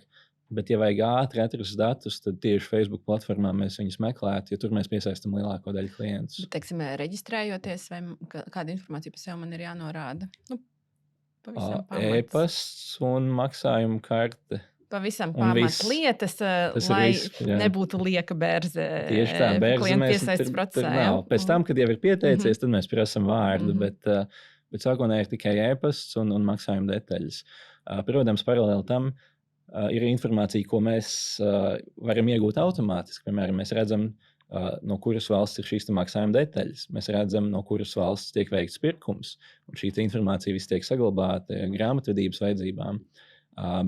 Bet, ja vajag ātri atrast datus, tad tieši Facebook platformā mēs viņus meklētu, jo tur mēs piesaistam lielāko daļu klientus. Teiksim, reģistrējoties, vai kāda informācija par sevi man ir jānorāda? Pavisam pamats. E-pasts un maksājumu karte. Pavisam pamats lietas, lai nebūtu lieka bērze. Tieši tā, bērze mēs tur nav. Pēc tam, kad jau ir pieteicies, tad mēs prasam vārdu, bet sākotnēji ir tikai e-pasts un maksājuma detaļas. Protams, paralēli tam ir informācija, ko mēs varam iegūt automātiski. Piemēram, mēs redzam, no kuras valsts ir šīs maksājuma detaļas. Mēs redzam, no kuras valsts tiek veikts pirkums. Un šī informācija viss tiek saglabāta grāmatvedības vajadzībām.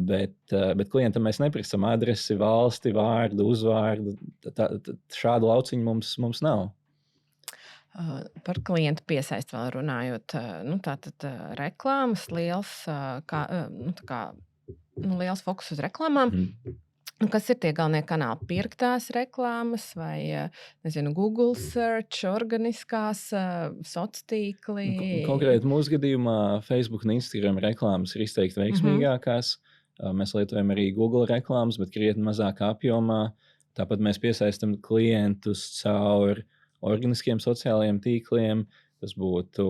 Bet klientam mēs neprasam adresi, valsti, vārdu, uzvārdu. Šādu lauciņu mums nav. Par klientu piesaisti vēl runājot. Tātad reklāmas liels, liels fokus uz reklāmām. Kas ir tie galvenie kanāli? Pirktās reklāmas vai, Google search, organiskās, sociālās tīkli? Konkrēti mūsu gadījumā Facebook un Instagram reklāmas ir izteikti veiksmīgākās. Mēs lietojam arī Google reklāmas, bet krietni mazākā apjomā. Tāpat mēs piesaistam klientus caur organiskiem sociālajiem tīkliem. Tas būtu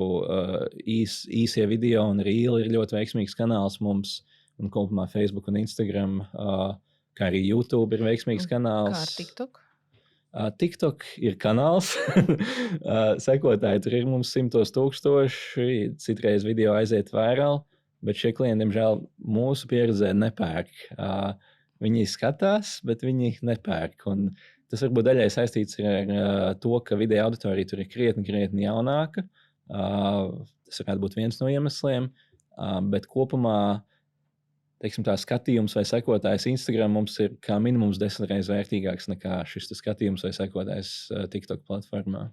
īsie video un rīli ir ļoti veiksmīgs kanāls mums. Un kopumā Facebook un Instagram, kā arī YouTube ir veiksmīgs kanāls. Kā ar TikTok? TikTok ir kanāls. Sekotāji tur ir mums 100,000. Citreiz video aiziet vairāk, bet šie klienti, diemžēl, mūsu pieredzē nepērk. Viņi skatās, bet viņi nepērk. Un tas varbūt daļai saistīts ar to, ka video auditorija tur ir krietni jaunāka. Tas varētu būt viens no iemesliem, bet kopumā tā skatījums vai sekotājs Instagram mums ir kā minimums 10 reizes vērtīgāks nekā šis skatījums vai sekotājs TikTok platformā.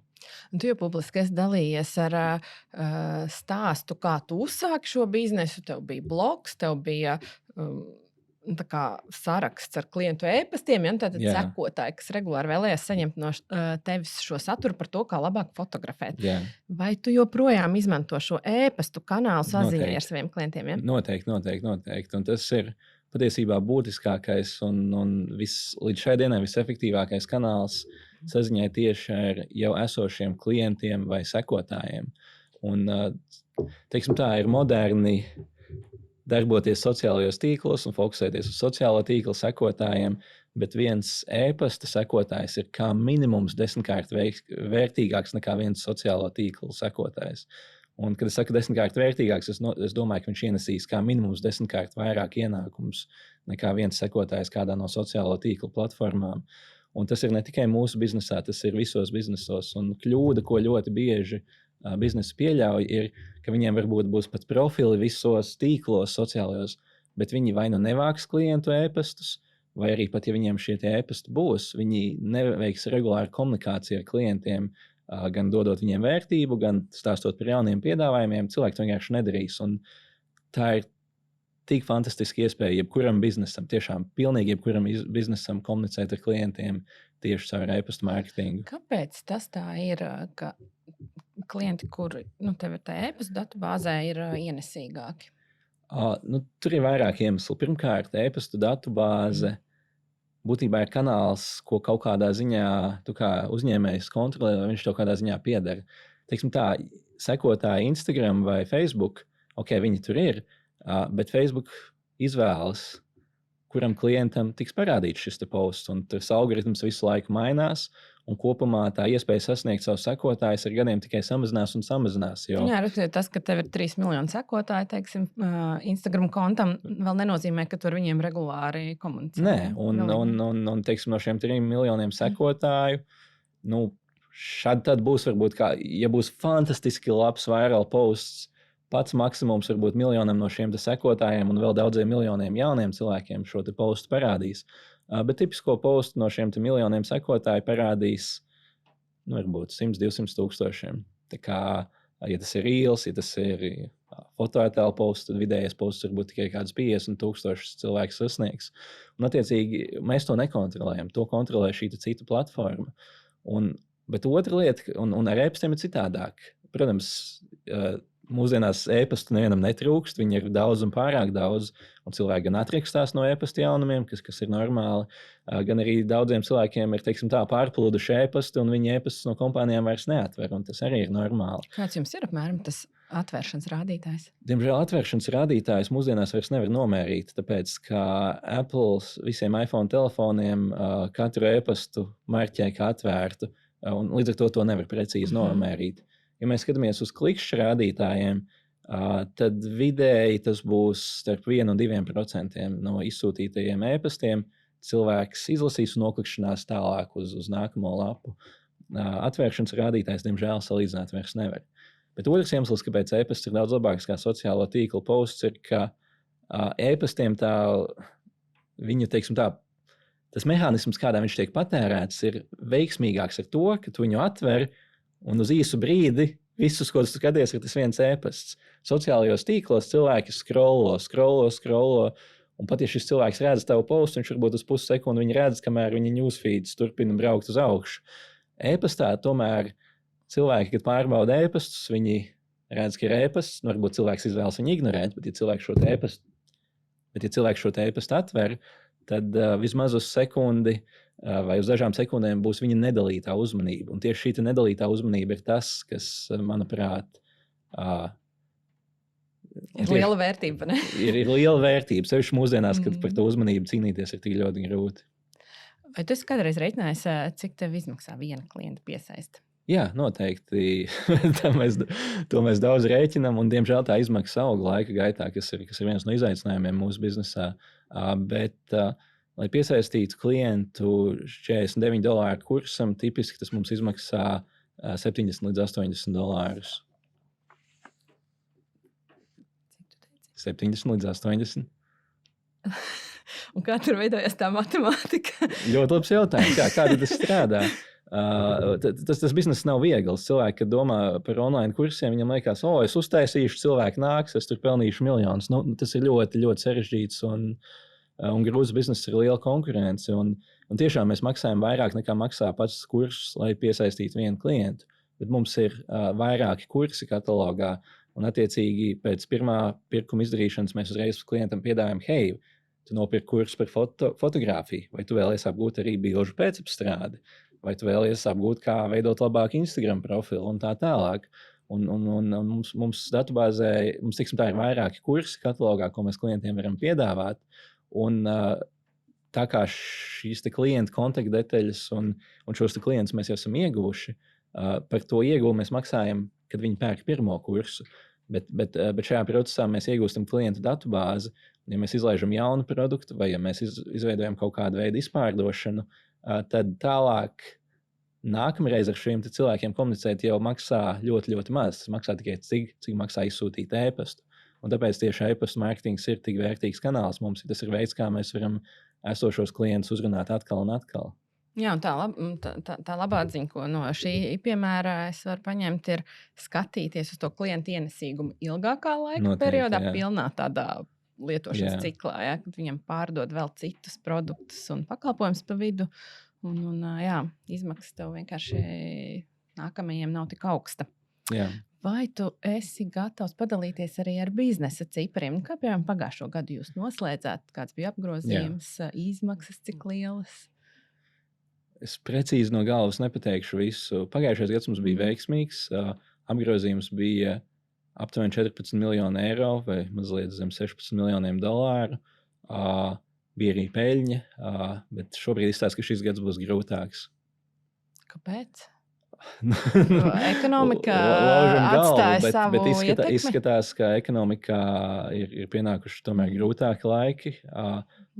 Un tu jau publiski esi dalījies ar stāstu, kā tu uzsāki šo biznesu. Tev bija blogs, tev bija saraksts ar klientu e-pastiem, tātad sekotāji, kas regulāri vēlējās saņemt no tevis šo saturu par to, kā labāk fotografēt. Jā. Vai tu joprojām izmanto šo e-pastu kanālu saziņai ar saviem klientiem? Ja? Noteikti. Un tas ir patiesībā būtiskākais un līdz šai dienai visefektīvākais kanāls saziņai tieši ar jau esošiem klientiem vai sekotājiem. Un, ir moderni darboties sociālajos tīklos un fokusēties uz sociālo tīklu sekotājiem, bet viens e-pasta sekotājs ir kā minimums 10-kārt vērtīgāks nekā viens sociālo tīklu sekotājs. Un, kad es saku 10-kārt vērtīgāks, es domāju, ka viņš ienesīs kā minimums 10-kārt vairāk ienākumus nekā viens sekotājs kādā no sociālo tīklu platformām. Un tas ir ne tikai mūsu biznesā, tas ir visos biznesos. Un kļūda, ko ļoti bieži biznesi pieļauj, ir, ka viņiem varbūt būs pat profili visos tīklos, sociālajos, bet viņi vai nu nevāks klientu e-pastus, vai arī pat, ja viņiem šie e-pasti būs, viņi neveiks regulāru komunikāciju ar klientiem, gan dodot viņiem vērtību, gan stāstot par jauniem piedāvājumiem. Cilvēki to vienkārši nedarīs. Un tā ir tik fantastiska iespēja jebkuram biznesam, tiešām pilnīgi jebkuram biznesam komunicēt ar klientiem tieši caur e-pastu mārketingu. Kāpēc tas tā ir? klienti, kur tev ir tā e-pasta datubāzē, ir ienesīgāki? Tur ir vairāk iemeslu. Pirmkārt, e-pasta datubāze būtībā ir kanāls, ko kaut kādā ziņā tu kā uzņēmējs kontrolē, vai viņš tev kādā ziņā pieder. Teiksim tā, sekotāji Instagram vai Facebook, viņi tur ir, bet Facebook izvēlas, kuram klientam tiks parādīts šis posts, un tas algoritms visu laiku mainās, un kopumā tā iespēja sasniegt savus sekotājus ar gadiem tikai samazinās un samazinās. Jo... Jā, tas, ka tev ir 3 miljoni sekotāji, teiksim, Instagram kontam, vēl nenozīmē, ka tu ar viņiem regulāri komunicē. Nē, un teiksim, no šiem 3 miljoniem sekotāju, šad tad būs varbūt, ja būs fantastiski labs viral posts, pats maksimums varbūt miljonam no šiem sekotājiem un vēl daudziem miljoniem jauniem cilvēkiem šo postu parādīs. Bet tipisko postu no šiem miljoniem sekotāju parādīs varbūt 100-200 tūkstošiem. Tā kā, ja tas ir reels, ja tas ir fotoattēlu posts, tad vidējais posts varbūt tikai kāds 50 tūkstošus cilvēku sasniegs. Un attiecīgi mēs to nekontrolējam. To kontrolē šī cita platforma. Bet otra lieta, un ar e-pastiem ir citādāk. Protams, mūsdienās e-pastu nevienam netrūkst, viņi ir daudz un pārāk daudz, un cilvēki gan atrakstās no e-pasta jaunumiem, kas ir normāli, gan arī daudziem cilvēkiem ir, teiksim tā, pārplūduši e-pasti, un viņi e-pastus no kompānijām vairs neatver, un tas arī ir normāli. Kāds jums ir apmēram tas atvēršanas rādītājs? Diemžēl atvēršanas rādītājs mūsdienās vairs nevar nomērīt, tāpēc, ka Apple visiem iPhone telefoniem katru e-pastu marķē kā atvērtu, un līdz ar to nevar precīzi nomērīt. Ja mēs skatāmies uz klikšķu rādītājiem, tad vidēji tas būs starp 1 un 2% no izsūtītajiem e-pastiem. Cilvēks izlasīs un noklikšķinās tālāk uz nākamo lapu. Atvēršanas rādītājs, diemžēl, salīdzināt vairs nevar. Bet otrs iemesls, kāpēc e-pasts ir daudz labāks kā sociālo tīklu posts, ir, ka e-pastiem viņu, teiksim tā, tas mehānisms, kādā viņš tiek patērēts, ir veiksmīgāks ar to, ka tu viņu atver un uz īsu brīdi visus, ko tu skaties, ir tas viens e-pasts. Sociālajos tīklos cilvēki scrollo, un pat ja šis cilvēks redz tavu postu, viņš varbūt uz pussekundi viņa redz, kamēr viņa newsfeeds turpina braukt uz augšu. E-pastā tomēr cilvēki, kad pārbauda e-pastus, viņi redz, ka ir e-pasts, varbūt cilvēks izvēlas viņu ignorēt, bet ja cilvēks šo e-pastu atver, tad vismaz uz sekundi vai uz dažām sekundēm būs viņa nedalītā uzmanība. Un tieši šī nedalītā uzmanība ir tas, kas, manuprāt, ir liela vērtība, ne? ir liela vērtība. Sevišķi mūsdienās, kad par to uzmanību cīnīties ir tik ļoti grūti. Vai tu esi kādreiz reiķinājis, cik tev izmaksā viena klienta piesaiste? Jā, noteikti. To mēs daudz rēķinām, un diemžēl tā izmaksa aug laika gaitā, kas ir viens no izaicinājumiem mūsu biznesā. Bet, lai piesaistītu klientu $49 kursam, tipiski tas mums izmaksā $70 līdz $80. 70 līdz 80. Un kā tur veidojas tā matemātika? Ļoti labs jautājums. Kāda tas strādā? Tas bizness nav viegls. Cilvēki, kad domā par online kursiem, viņam liekas, es uztaisīšu, cilvēki nāks, es tur pelnīšu miljonus. Tas ir ļoti, ļoti sarežģīts un grūts bizness ar lielu konkurenci. Un tiešām mēs maksājam vairāk nekā maksā pats kurs, lai piesaistītu vienu klientu. Bet mums ir vairāki kursi katalogā, un attiecīgi pēc pirmā pirkuma izdarīšanas mēs uzreiz klientam piedāvājam, hei, tu nopirki kursu par fotografiju, vai tu vēlies apgūt arī bilžu pēcapstrādi, vai tu vēlies apgūt, kā veidot labāku Instagram profilu un tā tālāk. Un mums datubāzē, tiksim tā, ir vairāki kursi katalogā, ko mēs klientiem varam piedāvāt. Un tā kā šīs klientu kontaktdetaļas un šos klientus mēs jau esam ieguvuši, par to ieguvumu mēs maksājam, kad viņi pērk pirmo kursu. Bet šajā procesā mēs iegūstam klientu datubāzi. Ja mēs izlaižam jaunu produktu vai ja mēs izveidojam kaut kādu veidu izpārdošanu, tad tālāk nākamreiz ar šiem cilvēkiem komunicēt jau maksā ļoti, ļoti maz. Tas maksā tikai cik maksā izsūtīt e-pastu. Un tāpēc tieši e-pastu mārketings ir tik vērtīgs kanāls mums. Tas ir veids, kā mēs varam esošos klientus uzrunāt atkal un atkal. Jā, un tā labā ziņa, ko no šī piemēra es varu paņemt, ir skatīties uz to klientu ienesīgumu ilgākā laika periodā, pilnā tādā lietošanas ciklā, kad viņam pārdod vēl citus produktus un pakalpojumus pa vidu. Un izmaksas tev vienkārši nākamajiem nav tik augsta. Jā. Vai tu esi gatavs padalīties arī ar biznesa cipariem? Kā piemēram pagājušo gadu jūs noslēdzāt, kāds bija apgrozījums, izmaksas, cik lielas? Es precīzi no galvas nepateikšu visu. Pagājušais gads mums bija veiksmīgs. Apgrozījums bija aptuveni 14 miljoni eiro vai mazliet zem 16 miljoniem dolāru. Bija arī peļņa, bet šobrīd izstāsta, ka šis gads būs grūtāks. Kāpēc? Ekonomika atstāja savu ietekmi? Izskatās, ka ekonomikā ir pienākuši tomēr grūtāki laiki,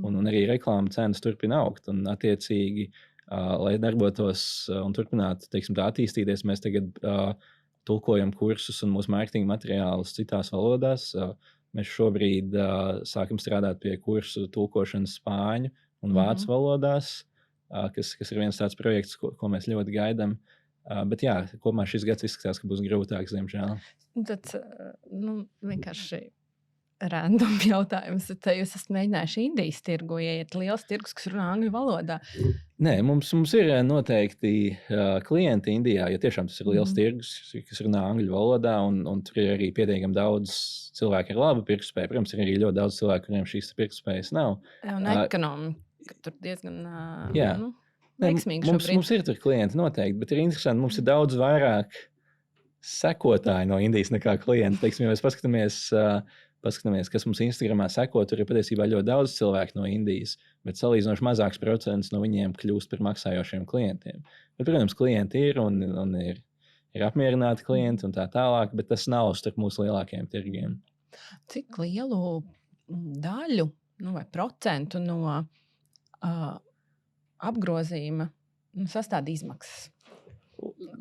un arī reklāma cenas turpina augt. Un attiecīgi, lai darbotos un turpinātu, teiksim, tā attīstīties, mēs tagad tulkojam kursus un mūsu mārketinga materiālus citās valodās. Mēs šobrīd sākam strādāt pie kursu tulkošanas spāņu un vācu valodās, kas ir viens tāds projekts, ko mēs ļoti gaidām. Bet jā, kopumā šis gads izskatās, ka būs grūtāks, diemžēl. Tad, vienkārši random jautājums. Tad jūs esat mēģinājuši Indijas tirgu, ieiet liels tirgus, kas runā angļu valodā? Nē, mums ir noteikti klienti Indijā, ja tiešām tas ir liels tirgus, kas runā angļu valodā, un tur ir arī pietiekami daudz cilvēku ar labu pirktspēju. Protams, ir arī ļoti daudz cilvēku, kuriem šīs pirktspējas nav. Un ekonomika tur diezgan... Mums ir tur klienti noteikti, bet ir interesanti, mums ir daudz vairāk sekotāji no Indijas nekā klienti. Teiksim, ja mēs paskatāmies, kas mums Instagramā seko, tur ir patiesībā ļoti daudz cilvēku no Indijas, bet salīdzinoši mazāks procents no viņiem kļūst par maksājošiem klientiem. Bet, protams, klienti ir un ir apmierināti klienti un tā tālāk, bet tas nav starp mūsu lielākajiem tirgiem. Cik lielu daļu vai procentu no apgrozījuma sastāv izmaksas?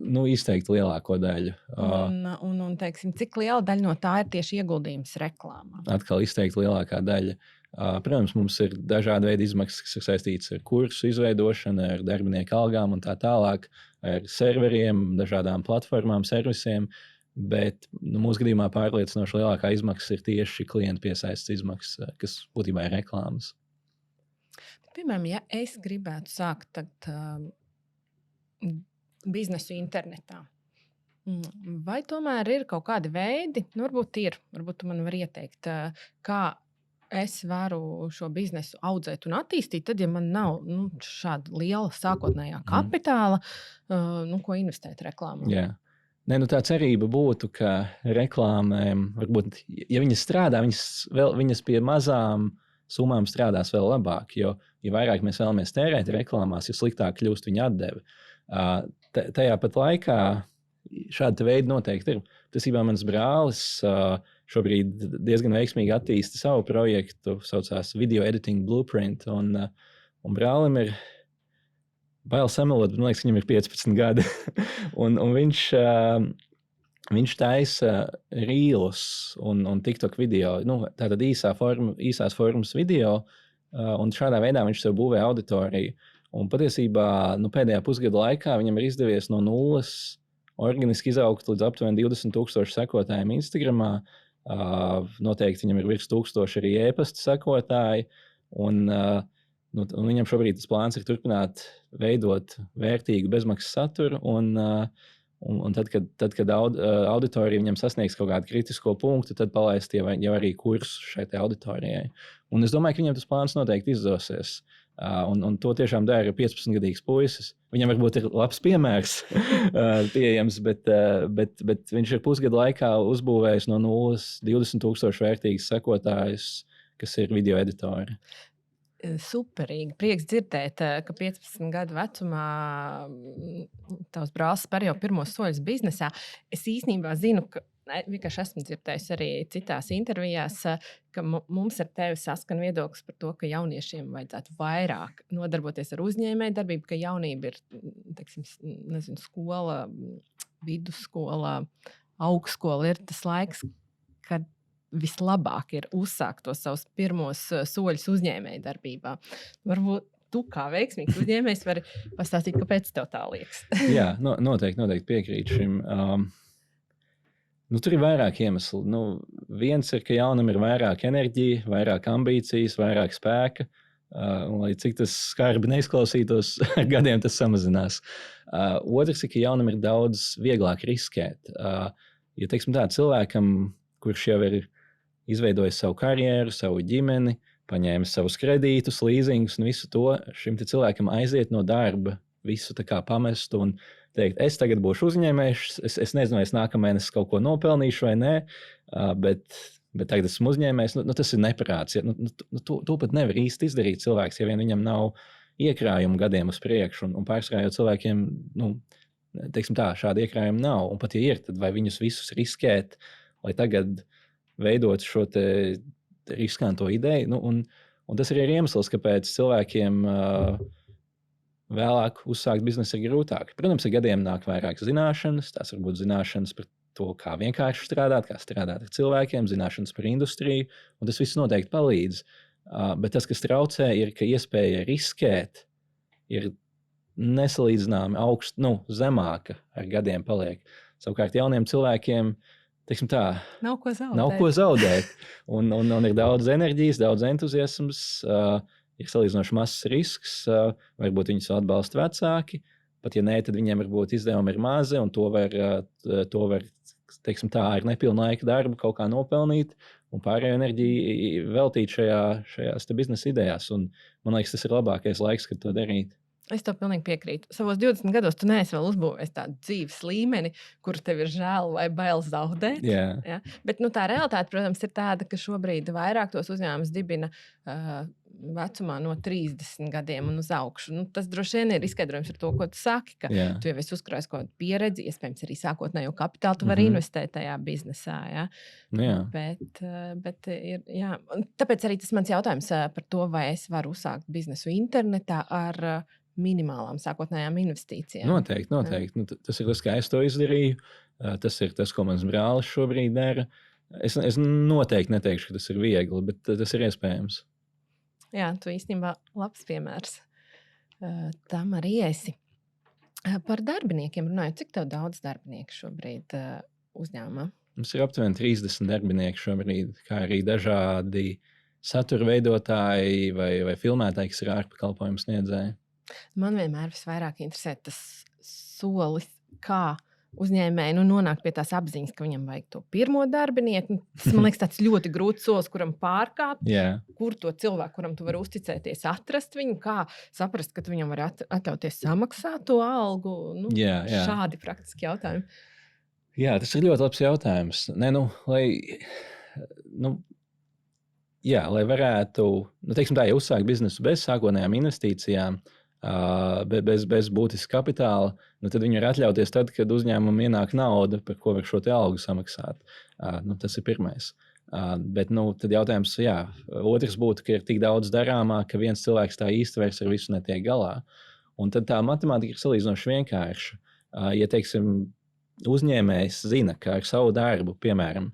Izteikti lielāko daļu. Un teiksim, cik liela daļa no tā ir tieši ieguldījums reklāmā? Atkal izteikti lielākā daļa. Protams, mums ir dažādi veidi izmaksas, kas ir saistītas ar kursu izveidošanu, ar darbinieku algām un tā tālāk, ar serveriem, dažādām platformām, servisiem, bet mūsu gadījumā pārliecinoši lielākā izmaksas ir tieši klientu piesaistes izmaksas, kas būtībā ir reklāmas. Piemēram, ja es gribētu sākt biznesu internetā, vai tomēr ir kaut kādi veidi, varbūt tu man vari ieteikt, kā es varu šo biznesu audzēt un attīstīt, tad, ja man nav šāda liela sākotnējā kapitāla, ko investēt reklāmā? Jā. Tā cerība būtu, ka reklāmēm, varbūt, ja viņas strādā, viņas pie mazām summām strādās vēl labāk, jo vairāk mēs vēlamies tērēt reklāmās, jo sliktāk kļūst viņa atdeve. Tajā pat laikā šāda veida noteikti ir. Patiesībā mans brālis šobrīd diezgan veiksmīgi attīsta savu projektu, saucās Video Editing Blueprint, un brālim ir bail samelot, man liekas, viņam ir 15 gadi, un viņš taisa rīlus un TikTok video, tātad īsās formas video, un šādā veidā viņš sev būvē auditoriju. Un patiesībā pēdējā pusgada laikā viņam ir izdevies no nulles organiski izaugt līdz aptuveni 20,000 sekotājiem Instagramā. Noteikti viņam ir virs 1000 arī e-pasta sekotāji. Un viņam šobrīd tas plāns ir turpināt veidot vērtīgu bezmaksas saturu. Un tad, kad auditorija viņam sasniegs kaut kādu kritisko punktu, tad palaist jau arī kursu šai auditorijai. Un es domāju, ka viņam tas plāns noteikti izdosies. Un to tiešām dara 15-gadīgs puisis. Viņam varbūt ir labs piemērs pieejams, bet viņš ir pusgadu laikā uzbūvējis no nulles 20,000 vērtīgas sekotājus, kas ir video editori. Superīgi. Prieks dzirdēt, ka 15 gadu vecumā tavs brālis spēr jau pirmos soļus biznesā. Es īstenībā zinu, ka vienkārši esmu dzirdējis arī citās intervijās, ka mums ar tevi saskan viedoklis par to, ka jauniešiem vajadzētu vairāk nodarboties ar uzņēmējdarbību, ka jaunība ir, teiksim, skola, vidusskola, augstskola ir tas laiks, kad vislabāk ir uzsākt tos savus pirmos soļus uzņēmējdarbībā. Varbūt tu kā veiksmīgs uzņēmējs vari pastāstīt, kāpēc tev tā liekas. Jā, noteikti piekrītu šim. Tur ir vairāk iemeslu. Viens ir, ka jaunam ir vairāk enerģija, vairāk ambīcijas, vairāk spēka. Un, lai cik tas skarbi neizklausītos, ar gadiem tas samazinās. Otrs ir, ka jaunam ir daudz vieglāk riskēt. Ja teiksim tā, cilvēkam, kurš jau ir izveidojis savu karjeru, savu ģimeni, paņēmis savus kredītus, līzingus un visu to, šim cilvēkam aiziet no darba, visu tā kā pamest un teikt, es tagad būšu uzņēmējs, es nezinu, vai es nākamēnes kaut ko nopelnīšu vai nē, bet tagad esmu uzņēmējs, tas ir neprāts. Ja? To pat nevar īsti izdarīt cilvēks, ja vien viņam nav iekrājumu gadiem uz priekšu, un pārsvarā jau cilvēkiem, teiksim tā, šādi iekrājumi nav, un pat ja ir, tad vai viņus visus riskēt, lai tagad veidot šo te riskanto ideju, un tas ir arī iemesls, kāpēc cilvēkiem vēlāk uzsākt biznesu ir grūtāk. Protams, ar gadiem nāk vairāk zināšanas, tās var būt zināšanas par to, kā vienkārši strādāt, kā strādāt ar cilvēkiem, zināšanas par industriju, un tas viss noteikti palīdz. Bet tas, kas traucē, ir, ka iespēja riskēt ir nesalīdzināmi zemāka ar gadiem paliek. Savukārt jauniem cilvēkiem, teiksim tā, nav ko zaudēt. Un ir daudz enerģijas, daudz entuziasms, ir salīdzinoši mazs risks, varbūt viņus atbalsta vecāki, pat ja nē, tad viņiem varbūt izdevumi ir mazi, un to var teiksim tā, ar nepilnu laika darbu kaut kā nopelnīt, un pārējo enerģiju veltīt šajās biznesa idejās. Un, man liekas, tas ir labākais laiks, kad to darīt. Es tev pilnīgi piekrītu. Savos 20 gados tu neesi vēl uzbūvējis tādu dzīves līmeni, kur tev ir žēl vai bail zaudēt. Yeah. Ja? Bet tā realitāte, protams, ir tāda, ka šobrīd vairāk tos uzņēmumus dibina vecumā no 30 gadiem un uz augšu. Tas droši vien ir izskaidrojums ar to, ko tu saki, ka tu jau esi uzkrājis kaut kādu pieredzi, iespējams arī sākotnējo kapitālu, tu vari investēt tajā biznesā. Ja? Bet ir, tāpēc arī tas mans jautājums par to, vai es varu uzsākt biznesu internetā ar minimālām sākotnējām investīcijām. Noteikti. Tas ir tas, kā es to izdarīju. Tas ir tas, ko mans brālis šobrīd dara. Es noteikti neteikšu, ka tas ir viegli, bet tas ir iespējams. Jā, tu īstenībā labs piemērs. Tam arī esi. Par darbiniekiem runājot, cik tev daudz darbinieku šobrīd uzņēmumā? Mums ir aptuveni 30 darbinieki šobrīd, kā arī dažādi satura veidotāji vai filmētāji, kas ir ārpakalpojumu sniedzēji. Man vienmēr visvairāk interesē tas solis, kā uzņēmēji nonāk pie tās apziņas, ka viņam vajag to pirmo darbinieku. Tas man liekas tāds ļoti grūts solis, kuram pārkāpt, kur to cilvēku, kuram tu vari uzticēties, atrast viņu, kā saprast, ka tu viņam var atļauties samaksāt to algu. Šādi praktiski jautājumi. Jā, tas ir ļoti labs jautājums. Lai varētu, teiksim tā, ja uzsākt biznesu bez sākotnējām investīcijām, bez būtiska kapitāla, tad viņi var atļauties tad, kad uzņēmumam ienāk nauda, par ko var šo te algu samaksāt. Tas ir pirmais. Bet tad jautājums, otrs būtu, ka ir tik daudz darāmā, ka viens cilvēks tā īsti vairs ar visu netiek galā. Un tad tā matemātika ir salīdzinoši vienkārša. Ja, teiksim, uzņēmējs zina, ka ar savu darbu, piemēram,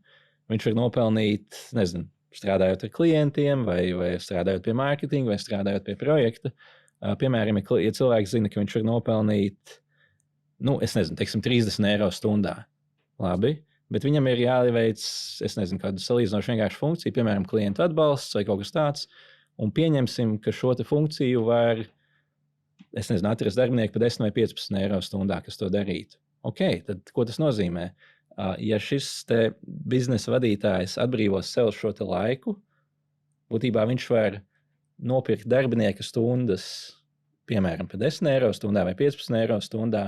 viņš var nopelnīt, nezinu, strādājot ar klientiem, vai strādājot pie mārketinga, vai strādājot pie projekta. Piemēram, ja cilvēks zina, ka viņš var nopelnīt, teiksim, 30 eiro stundā. Labi, bet viņam ir jāveic, kādu salīdzinoši vienkāršu funkciju, piemēram, klientu atbalsts vai kaut kas tāds, un pieņemsim, ka šo te funkciju var, atrast darbinieku par 10 vai 15 eiro stundā, kas to darītu. Ok, tad ko tas nozīmē? Ja šis te biznesa vadītājs atbrīvos sev šo te laiku, būtībā viņš var nopirkt darbinieka stundas, piemēram, par 10 eiro stundā vai 15 eiro stundā,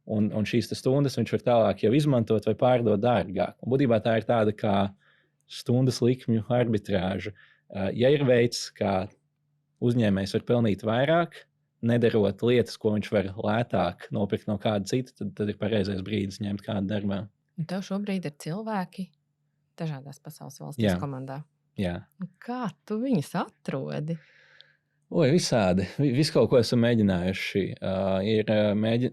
un šīs stundas viņš var tālāk jau izmantot vai pārdot dārgāk. Un būtībā tā ir tāda kā stundas likmju arbitrāža. Ja ir veids, kā uzņēmējs var pelnīt vairāk, nedarot lietas, ko viņš var lētāk nopirkt no kāda cita, tad ir pareizais brīdis ņemt kādu darbā. Un tev šobrīd ir cilvēki dažādās pasaules valstīs komandā. Jā. Kā tu viņus atrodi? Visādi. Visu kaut ko esam mēģinājuši.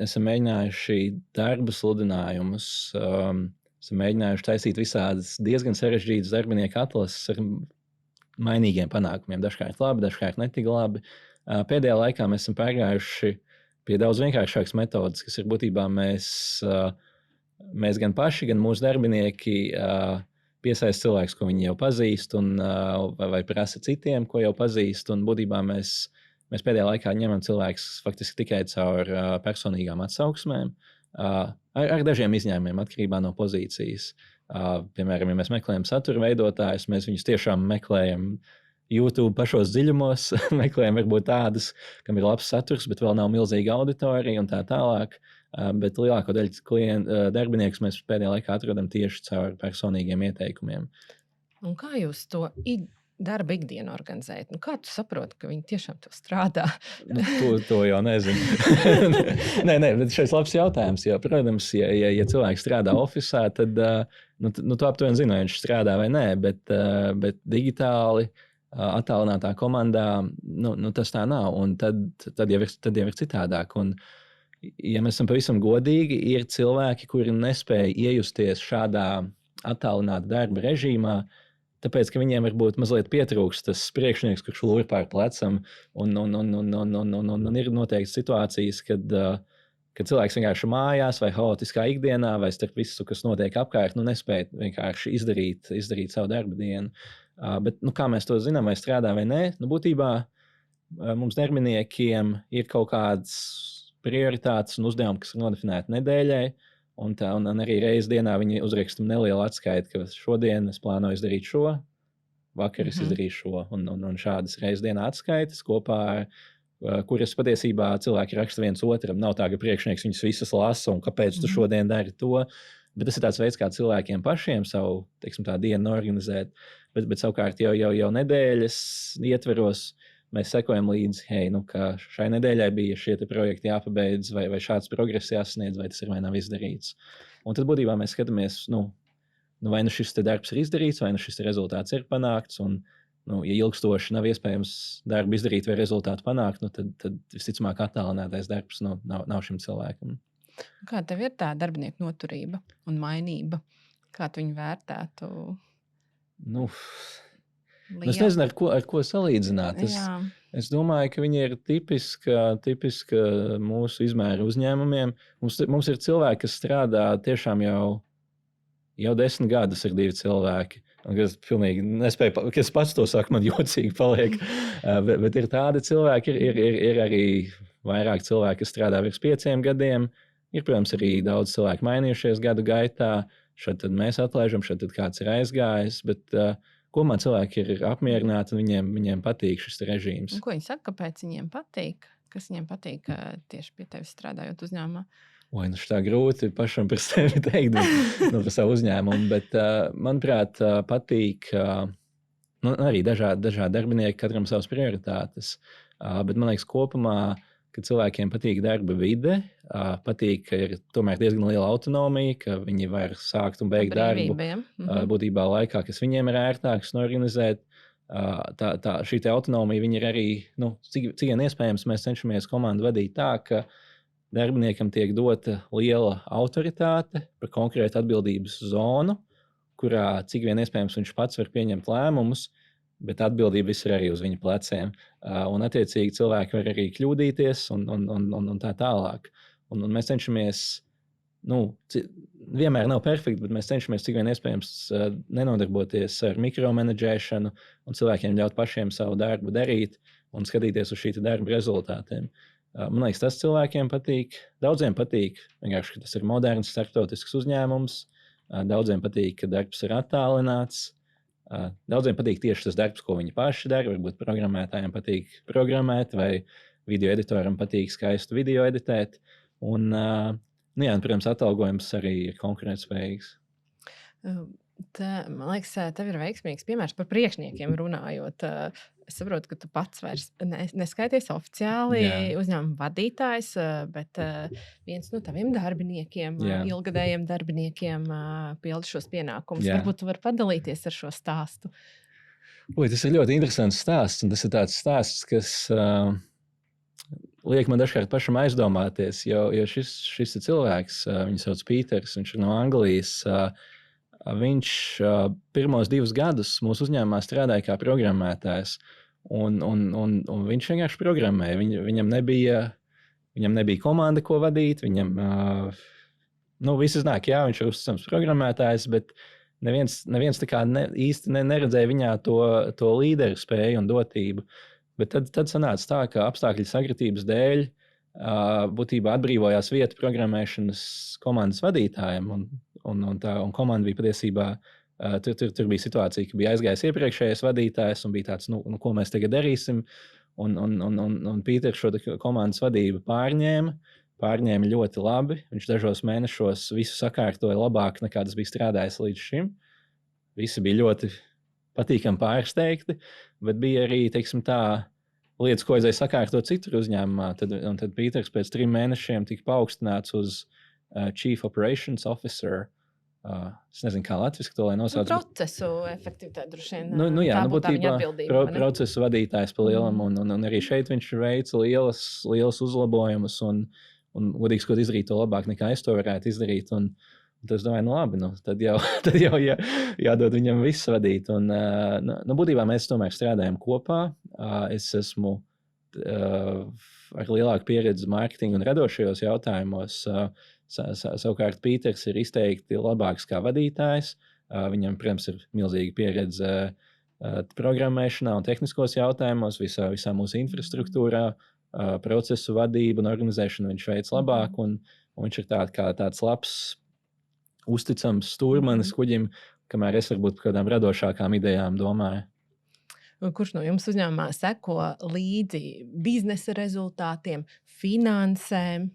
Esam mēģinājuši darba sludinājumus, esam mēģinājuši taisīt visādas diezgan sarežģītas darbinieku atlases ar mainīgiem panākumiem. Dažkārt labi, dažkārt netik labi. Pēdējā laikā mēs esam pārgājuši pie daudz vienkāršākas metodas, kas ir būtībā mēs gan paši, gan mūsu darbinieki piesaist cilvēkus, ko viņi jau pazīst, un, vai prasa citiem, ko jau pazīst. Un būtībā mēs pēdējā laikā ņemam cilvēkus faktiski tikai caur personīgām atsauksmēm, ar dažiem izņēmumiem atkarībā no pozīcijas. Piemēram, ja mēs meklējam satura veidotājus, mēs viņus tiešām meklējam YouTube pašos dziļumos, meklējam varbūt tādus, kam ir labs saturs, bet vēl nav milzīga auditorija un tā tālāk. Bet lielāko daļu darbiniekus mēs pēdējā laikā atrodam tieši caur personīgiem ieteikumiem. Un kā jūs to darba ikdienu organizējat? Nu, kā tu saproti, ka viņi tiešām to strādā? To jau nezinu. nē, bet šis labs jautājums. Jo, protams, ja cilvēks strādā ofisā, tad tu aptuveni zini, vai viņš strādā vai nē, bet digitāli attālinātā komandā tas tā nav. Un tad jau ir citādāk. Un, ja mēs esam pavisam godīgi, ir cilvēki, kuri nespēja iejusties šādā attālināta darba režīmā, tāpēc, ka viņiem varbūt mazliet pietrūkst tas priekšnieks, kurš lūr pār plecam, un ir noteikti situācijas, kad cilvēks vienkārši mājās vai haotiskā ikdienā, vai starp visu, kas notiek apkārt, nespēja vienkārši izdarīt savu darba dienu. Bet, kā mēs to zinām, vai strādā vai nē, būtībā mums darbiniekiem ir kaut kāds prioritātes un uzdevumi, kas ir nodefinēti nedēļai, un arī reizi dienā viņi uzraksta nelielu atskaiti, ka šodien es plānoju izdarīt šo, vakar es izdarīšu šo, un šādas reizes dienā atskaites kopā, kuras patiesībā cilvēki raksta viens otram. Nav tā, ka priekšnieks viņus visas lasa, un kāpēc tu šodien dari to, bet tas ir tāds veids, kā cilvēkiem pašiem savu, teiksim, tā dienu organizēt, bet savukārt jau nedēļas ietveros, mēs sekojam līdzi, ka šai nedēļai bija šie projekti jāpabeidz, vai šāds progress jāsasniedz, vai tas ir vai nav izdarīts. Un tad būtībā mēs skatāmies, vai šis darbs ir izdarīts, vai šis rezultāts ir panākts. Un, ja ilgstoši nav iespējams darbu izdarīt vai rezultātu panākt, tad visticamāk attālinātais darbs nav šim cilvēkam. Kā tev ir tā darbinieku noturība un mainība? Kā tu viņu vērtētu? Es nezinu, ar ko salīdzināt. Es domāju, ka viņi ir tipiska mūsu izmēra uzņēmumiem. Mums ir cilvēki, kas strādā tiešām jau 10 gadus, ir 2 cilvēki. Es pilnīgi nespēju, ka es pats to saku, man jocīgi paliek. Bet ir tādi cilvēki, ir arī vairāk cilvēki, kas strādā virs 5 gadiem. Ir, protams, arī daudz cilvēku mainījušies gadu gaitā. Šad tad mēs atlaižam, šad tad kāds ir aizgājis. Bet kopumā cilvēki ir apmierināti un viņiem patīk šis režīms. Un ko viņi saka, kāpēc viņiem patīk? Kas viņiem patīk tieši pie tevis strādājot uzņēmumā? Tā grūti pašam par sevi teikt, par savu uzņēmumu, bet manuprāt patīk arī dažādi darbinieki, katram savas prioritātes. Bet man liekas kopumā, ka cilvēkiem patīk darba vide, patīk, ka ir tomēr diezgan liela autonomija, ka viņi var sākt un beigt darbu būtībā laikā, kas viņiem ir ērtāks un organizēt. Šī autonomija viņi ir arī, cik vien iespējams, mēs cenšamies komandu vadīt tā, ka darbiniekam tiek dota liela autoritāte par konkrētu atbildības zonu, kurā cik vien iespējams viņš pats var pieņemt lēmumus, bet atbildība viss ir arī uz viņa pleciem. Un attiecīgi cilvēki var arī kļūdīties un tā tālāk. Un mēs cenšamies, vienmēr nav perfekti, bet mēs cenšamies cik vien iespējams nenodarboties ar mikromenedžēšanu un cilvēkiem ļaut pašiem savu darbu darīt un skatīties uz šī darba rezultātiem. Man liekas, tas cilvēkiem patīk. Daudziem patīk, vienkārši, ka tas ir moderns, starptautisks uzņēmums. Daudziem patīk, ka darbs ir attālināts. Daudziem patīk tieši tas darbs, ko viņi paši dara. Varbūt programmētājiem patīk programmēt, vai video editoram patīk skaistu video editēt. Un, protams, atalgojums arī ir konkurētspējīgs. Man liekas, tev ir veiksmīgs piemērs par priekšniekiem runājot. Es saprotu, ka tu pats vairs neskaities oficiāli uzņēmuma vadītājs, bet viens no taviem darbiniekiem, ilgadējiem darbiniekiem pilda šos pienākumus. Varbūt tu vari padalīties ar šo stāstu. Tas ir ļoti interesants stāsts, un tas ir tāds stāsts, kas liek man dažkārt pašam aizdomāties, jo šis ir cilvēks, viņu sauc Pīters, viņš ir no Anglijas. Viņš pirmos 2 gadus mūsu uzņēmumā strādāja kā programmētājs, un viņš vienkārši programmēja. Viņam nebija komanda, ko vadīt. Visi zināja, ka viņš ir uzticams programmētājs, bet neviens tā kā īsti neredzēja viņā to līderu spēju un dotību. Bet tad sanāca tā, ka apstākļu sagritības dēļ būtībā atbrīvojās vieta programmēšanas komandas vadītājiem. Un komanda bija patiesībā, tur bija situācija, ka bija aizgājis iepriekšējais vadītājs un bija tāds, ko mēs tagad darīsim. Un Pīters šo komandas vadību pārņēma ļoti labi. Viņš dažos mēnešos visu sakārtoja labāk, nekā tas bija strādājis līdz šim. Visi bija ļoti patīkami pārsteigti, bet bija arī, teiksim tā, lietas, ko aizēja sakārtot citur uzņēmumā. Tad Pīters pēc 3 mēnešiem tika paaugstināts uz Chief Operations Officer. Es nezinu, kā latviski to lai nosauc. Procesu efektivitāti droši vien. Jā, būtībā procesu vadītājs pa lielam, un arī šeit viņš veica lielas uzlabojumus, un godīgi sakot, izdarīt to labāk, nekā es to varētu izdarīt. Un tad es domāju, labi, tad jau jādod viņam viss vadīt. Un, būtībā mēs tomēr strādājam kopā. Es esmu ar lielāku pieredzi mārketinga un radošajos jautājumos. Savukārt Pīters ir izteikti labāks kā vadītājs. Viņam, protams, ir milzīga pieredze programmēšanā un tehniskos jautājumos, visā mūsu infrastruktūrā, procesu vadību un organizēšanu viņš veic labāk. Un viņš ir tāds labs, uzticams stūrmanis kuģim, kamēr es varbūt par kādām radošākām idejām domāju. Kurš no jums uzņēmumā seko līdzi biznesa rezultātiem, finansēm?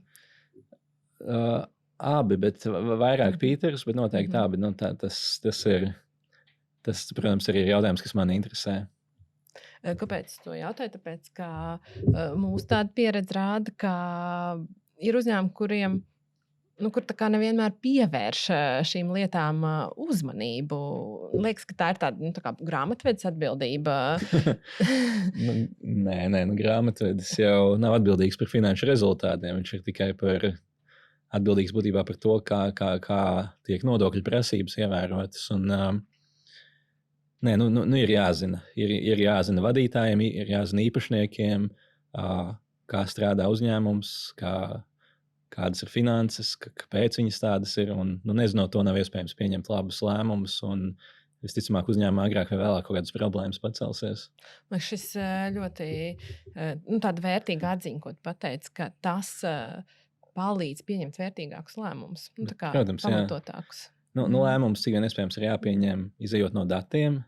Abi, bet vairāk Pīters, bet noteikti abi. Tas, protams, arī ir jautājums, kas man interesē. Kāpēc to jautāju? Tāpēc, ka mūsu tāda pieredze rāda, ka ir uzņēmumi, kuriem kur tā kā nevienmēr pievērš šīm lietām uzmanību. Liekas, ka tā ir tāda tā kā grāmatvedis atbildība. Nē, grāmatvedis jau nav atbildīgs par finanšu rezultātiem. Viņš ir tikai atbildīgs būtībā par to, kā tiek nodokļu prasības ievērotas. Un, ir jāzina. Ir jāzina vadītājiem, ir jāzina īpašniekiem, kā strādā uzņēmums, kādas ir finanses, kāpēc viņas tādas ir. Un, nezinot to, nav iespējams pieņemt labus lēmumus. Un visticamāk, uzņēmumā agrāk vai vēlāk kaut kādas problēmas pacelsies. Man šis ļoti tāda vērtīga atziņa, ko tu pateici, ka tas palīdz pieņemt vērtīgākus lēmumus. Protams, pamatotākus. Lēmums, cik vien iespējams, ir jāpieņem, izejot no datiem.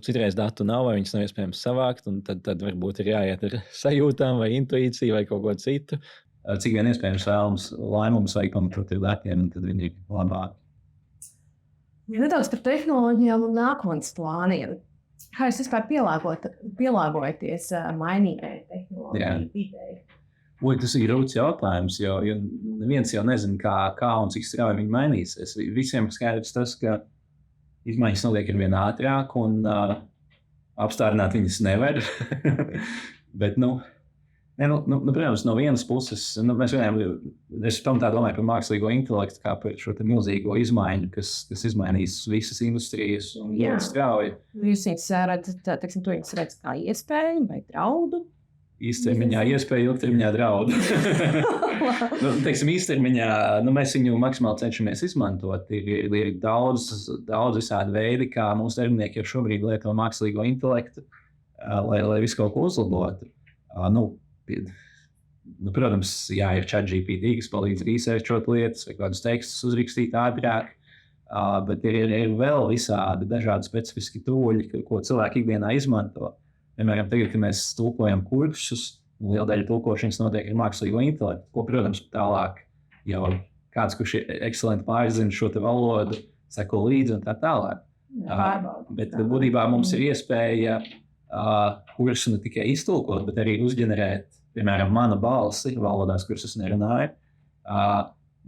Citreiz datu nav, vai viņas nav iespējams savākt, un tad varbūt ir jāiet ar sajūtām, vai intuīciju, vai kaut ko citu. Cik vien iespējams lēmumus vajag pamatot ar datiem, tad viņi ir labāki. Nedaudz par tehnoloģijām un nākotnes plāniem. Kā jūs vispār pielāgojaties mainīgai tehnoloģiju videi? Tas ir grūts jautājums, jo neviens jau nezina, kā un cik strauji viņi mainīsies. Visiem skaidrs tas, ka izmaiņas notiek ar vien ātrāk un apstādināt viņas nevar. Bet, protams, no vienas puses, mēs vienojam, es pamatā domāju par mākslīgo intelektu, kā par šo te milzīgo izmaiņu, kas izmainīs visas industrijas un ļoti strauji. Jūs viņus redzat kā iespēju vai draudu? Īstermiņā iespēja, ilgtermiņā draudu. Īstermiņā mēs viņu maksimāli cenšamies izmantot. Ir daudz visādi veidi, kā mūsu darbinieki jau šobrīd lieto mākslīgo intelektu, lai visu kaut ko uzlabotu. Protams, ir ChatGPT, kas palīdz researchot lietas vai kādus tekstus uzrakstīt ātrāk, bet ir vēl visādi dažādi specifiski tūļi, ko cilvēki ikdienā izmanto. Piemēram, tagad, kad mēs tulkojam kursus, liela daļa tulkošanas notiek ar mākslīgo intelektu, ko, protams, tālāk jau kāds, kurš ir ekscelenti pārzina šo te valodu, seko līdzi un tā tālāk. Bet būtībā mums ir iespēja kursu ne tikai iztulkot, bet arī uzģenerēt, piemēram, manu balsi valodās, kuras es nerunāju.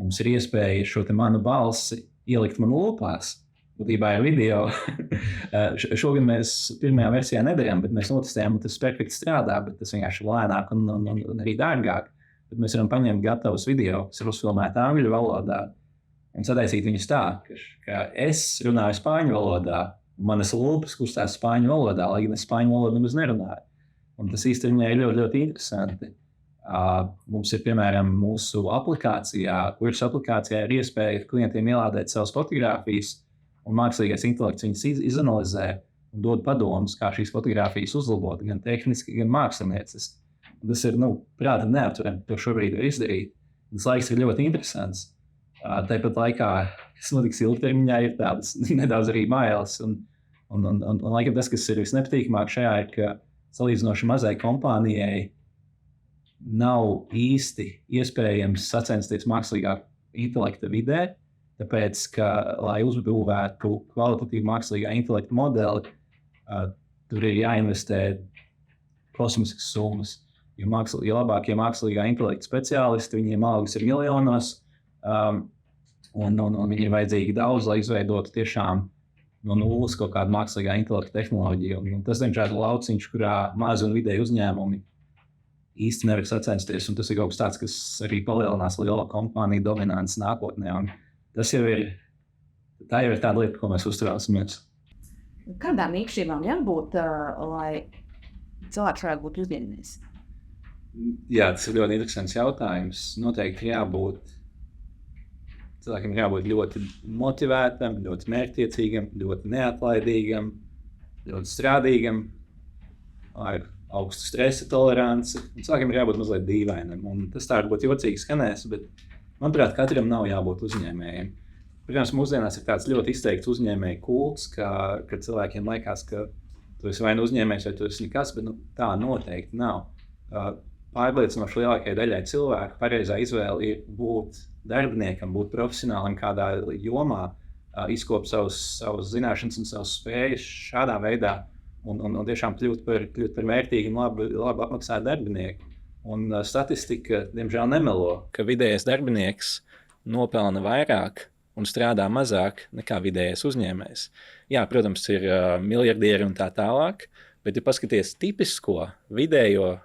Mums ir iespēja šo te manu balsi ielikt man lūpās. Būtībā ir video. Šogad mēs pirmajā versijā nedarām, bet mēs notestējām, un tas perfekti strādā, bet tas vienkārši ir lēnāk un arī dārgāk. Bet mēs varam paņemt gatavus video, kas ir uzfilmēti angļu valodā, un sataisīt viņus tā, ka es runāju spāņu valodā, un manas lūpas kustās spāņu valodā, lai gan es spāņu valodu nemaz nerunāju. Un tas īstenībā ir ļoti, ļoti interesanti. Mums ir, piemēram, mūsu aplikācijā, kuras aplikācijā ir iespēja klientiem ielādēt savas fotogrāfijas, un mākslīgais intelekts viņas izanalizē un dod padomus, kā šīs fotogrāfijas uzlabot, gan tehniski, gan mākslinieciski. Tas ir, prāta neaptverami, to šobrīd var izdarīt. Tas laiks ir ļoti interesants. Tāpat laikā, kas notiks ilgtermiņā, ir tādas nedaudz arī bailes. Un laikam tas, kas ir visnepatīkamāk šajā, ir, ka salīdzinoši mazai kompānijai nav īsti iespējams sacensties mākslīgā intelekta vidē, tāpēc, ka, lai uzbūvētu kvalitatīvu mākslīgā intelekta modeli, tur ir jāinvestē kosmiskas summas. Jo labākie mākslīgā intelekta speciālisti, viņiem algas ir miljonos, un viņi ir vajadzīgi daudz, lai izveidotu tiešām no nulles kaut kādu mākslīgā intelekta tehnoloģiju. Un tas, diemžēl, ir lauciņš, kurā mazi un vidēji uzņēmumi īsti nevar sacensties, un tas ir kaut kas tāds, kas arī palielinās lielo kompāniju dominances nākotnē. Un tas jau ir tāda lieta, ko mēs uztraucamies. Kādām īpašībām jābūt, lai cilvēks varētu būt uzņēmējs? Jā, tas ir ļoti interesants jautājums. Noteikti cilvēkam ir jābūt ļoti motivētam, ļoti mērķtiecīgam, ļoti neatlaidīgam, ļoti strādīgam, ar augstu stresa toleranci. Cilvēkam ir jābūt mazliet dīvainam. Un tas tā varbūt jocīgi skanēs, bet manuprāt, katram nav jābūt uzņēmējiem. Protams, mūsdienās ir tāds ļoti izteikts uzņēmēju kults, ka cilvēkiem liekas, ka tu esi vai nu uzņēmējs, vai tu esi nekas, bet tā noteikti nav. Pārliecinoši lielākajai daļai cilvēku pareizā izvēle ir būt darbiniekam, būt profesionālam kādā jomā, izkopt savas zināšanas un savas spējas šādā veidā un tiešām kļūt par vērtīgu un labi apmaksātu darbinieku. Un statistika, diemžēl, nemelo, ka vidējais darbinieks nopelna vairāk un strādā mazāk nekā vidējais uzņēmējs. Jā, protams, ir miljardieri un tā tālāk, bet ja paskaties tipisko vidējo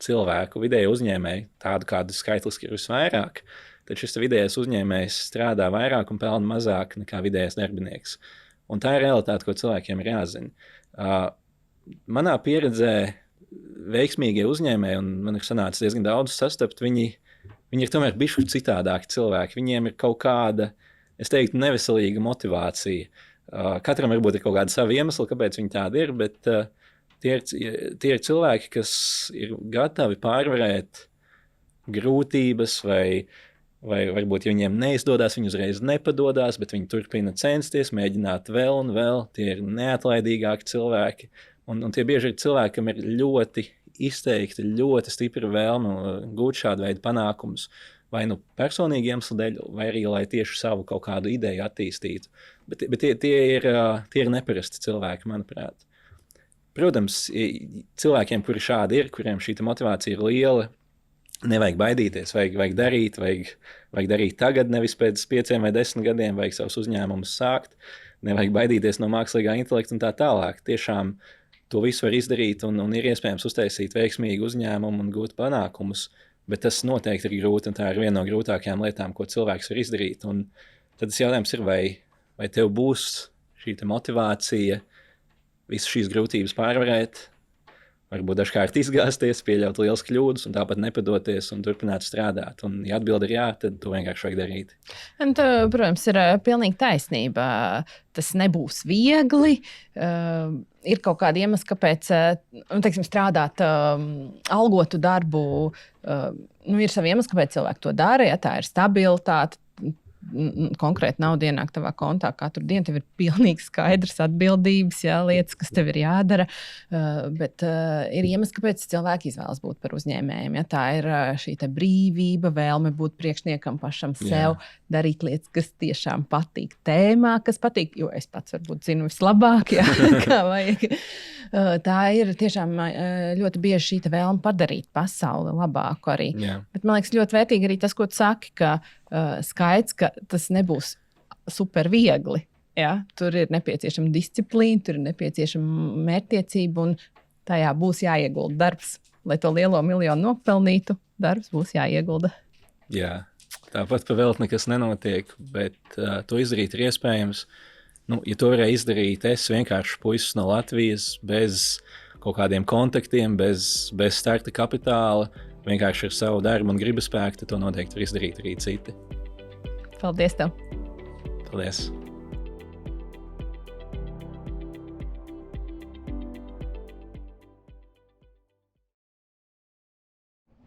cilvēku, vidēju uzņēmēju, tādu kādu skaitliski ir visvairāk, tad šis vidējais uzņēmējs strādā vairāk un pelna mazāk nekā vidējais darbinieks. Un tā ir realitāte, ko cilvēkiem ir jāzina. Manā pieredzē veiksmīgie uzņēmēji, un man ir sanācis diezgan daudz sastapt, viņi ir tomēr bišķi citādāki cilvēki. Viņiem ir kaut kāda, es teiktu, neveselīga motivācija. Katram varbūt ir kaut kāda sava iemesla, kāpēc viņi tādi ir, bet tie ir cilvēki, kas ir gatavi pārvarēt grūtības vai varbūt, ja viņiem neizdodas, viņi uzreiz nepadodas, bet viņi turpina censties, mēģināt vēl un vēl. Tie ir neatlaidīgāki cilvēki. Un tie bieži ir cilvēki, kam ir ļoti izteikti, ļoti stipra vēlme gūt šādu veidu panākumus. Vai personīgi iemeslu dēļ, vai arī, lai tieši savu kaut kādu ideju attīstītu. Bet tie ir neparasti cilvēki, manuprāt. Protams, cilvēkiem, kuri šādi ir, kuriem šī motivācija ir liela, nevajag baidīties, vajag darīt tagad, nevis pēc 5 vai 10 gadiem, vajag savus uzņēmumus sākt, nevajag baidīties no mākslīgā intelekta un tā tālāk. Tiešām to visu var izdarīt un ir iespējams uztaisīt veiksmīgu uzņēmumu un gūt panākumus, bet tas noteikti ir grūti un tā ir viena no grūtākajām lietām, ko cilvēks var izdarīt. Un tad tas jautājums ir, vai tev būs šī motivācija visu šīs grūtības pārvarēt, varbūt dažkārt izgāzties, pieļaut lielas kļūdas un tāpat nepadoties un turpināt strādāt. Un, ja atbilde ir jā, tad to vienkārši vajag darīt. Un, protams, ir pilnīgi taisnība. Tas nebūs viegli. Ir kaut kādi iemesli, kāpēc strādāt algotu darbu. Ir savi iemesli, kāpēc cilvēki to dara. Ja, tā ir stabilitāte. Konkrēti nauda ienāk tavā kontā katru dienu, tev ir pilnīgi skaidrs atbildības, jā, lietas, kas tev ir jādara, bet ir iemesls, kāpēc cilvēki izvēlas būt par uzņēmējiem. Ja? Tā ir šī brīvība, vēlme būt priekšniekam pašam sev, darīt lietas, kas tiešām patīk tēmā, kas patīk, jo es pats varbūt zinu vislabāk, jā, kā vajag. Tā ir tiešām ļoti bieži šī vēlme padarīt pasauli labāku arī. Jā. Bet man liekas ļoti vērtīgi arī tas, ko tu saki, ka skaidrs, ka tas nebūs super viegli. Ja? Tur ir nepieciešama disciplīna, tur ir nepieciešama mērķtiecība un tajā būs jāiegulda darbs. Lai to lielo miljonu nopelnītu, darbs būs jāiegulda. Jā, tāpat pa velti nekas nenotiek, bet to izdarīt ir iespējams. Ja to varēja izdarīt, es vienkārši puisis no Latvijas, bez kaut kādiem kontaktiem, bez starta kapitāla, vienkārši ar savu darbu un gribas spēku, tad to noteikti var izdarīt arī citi. Paldies tev! Paldies!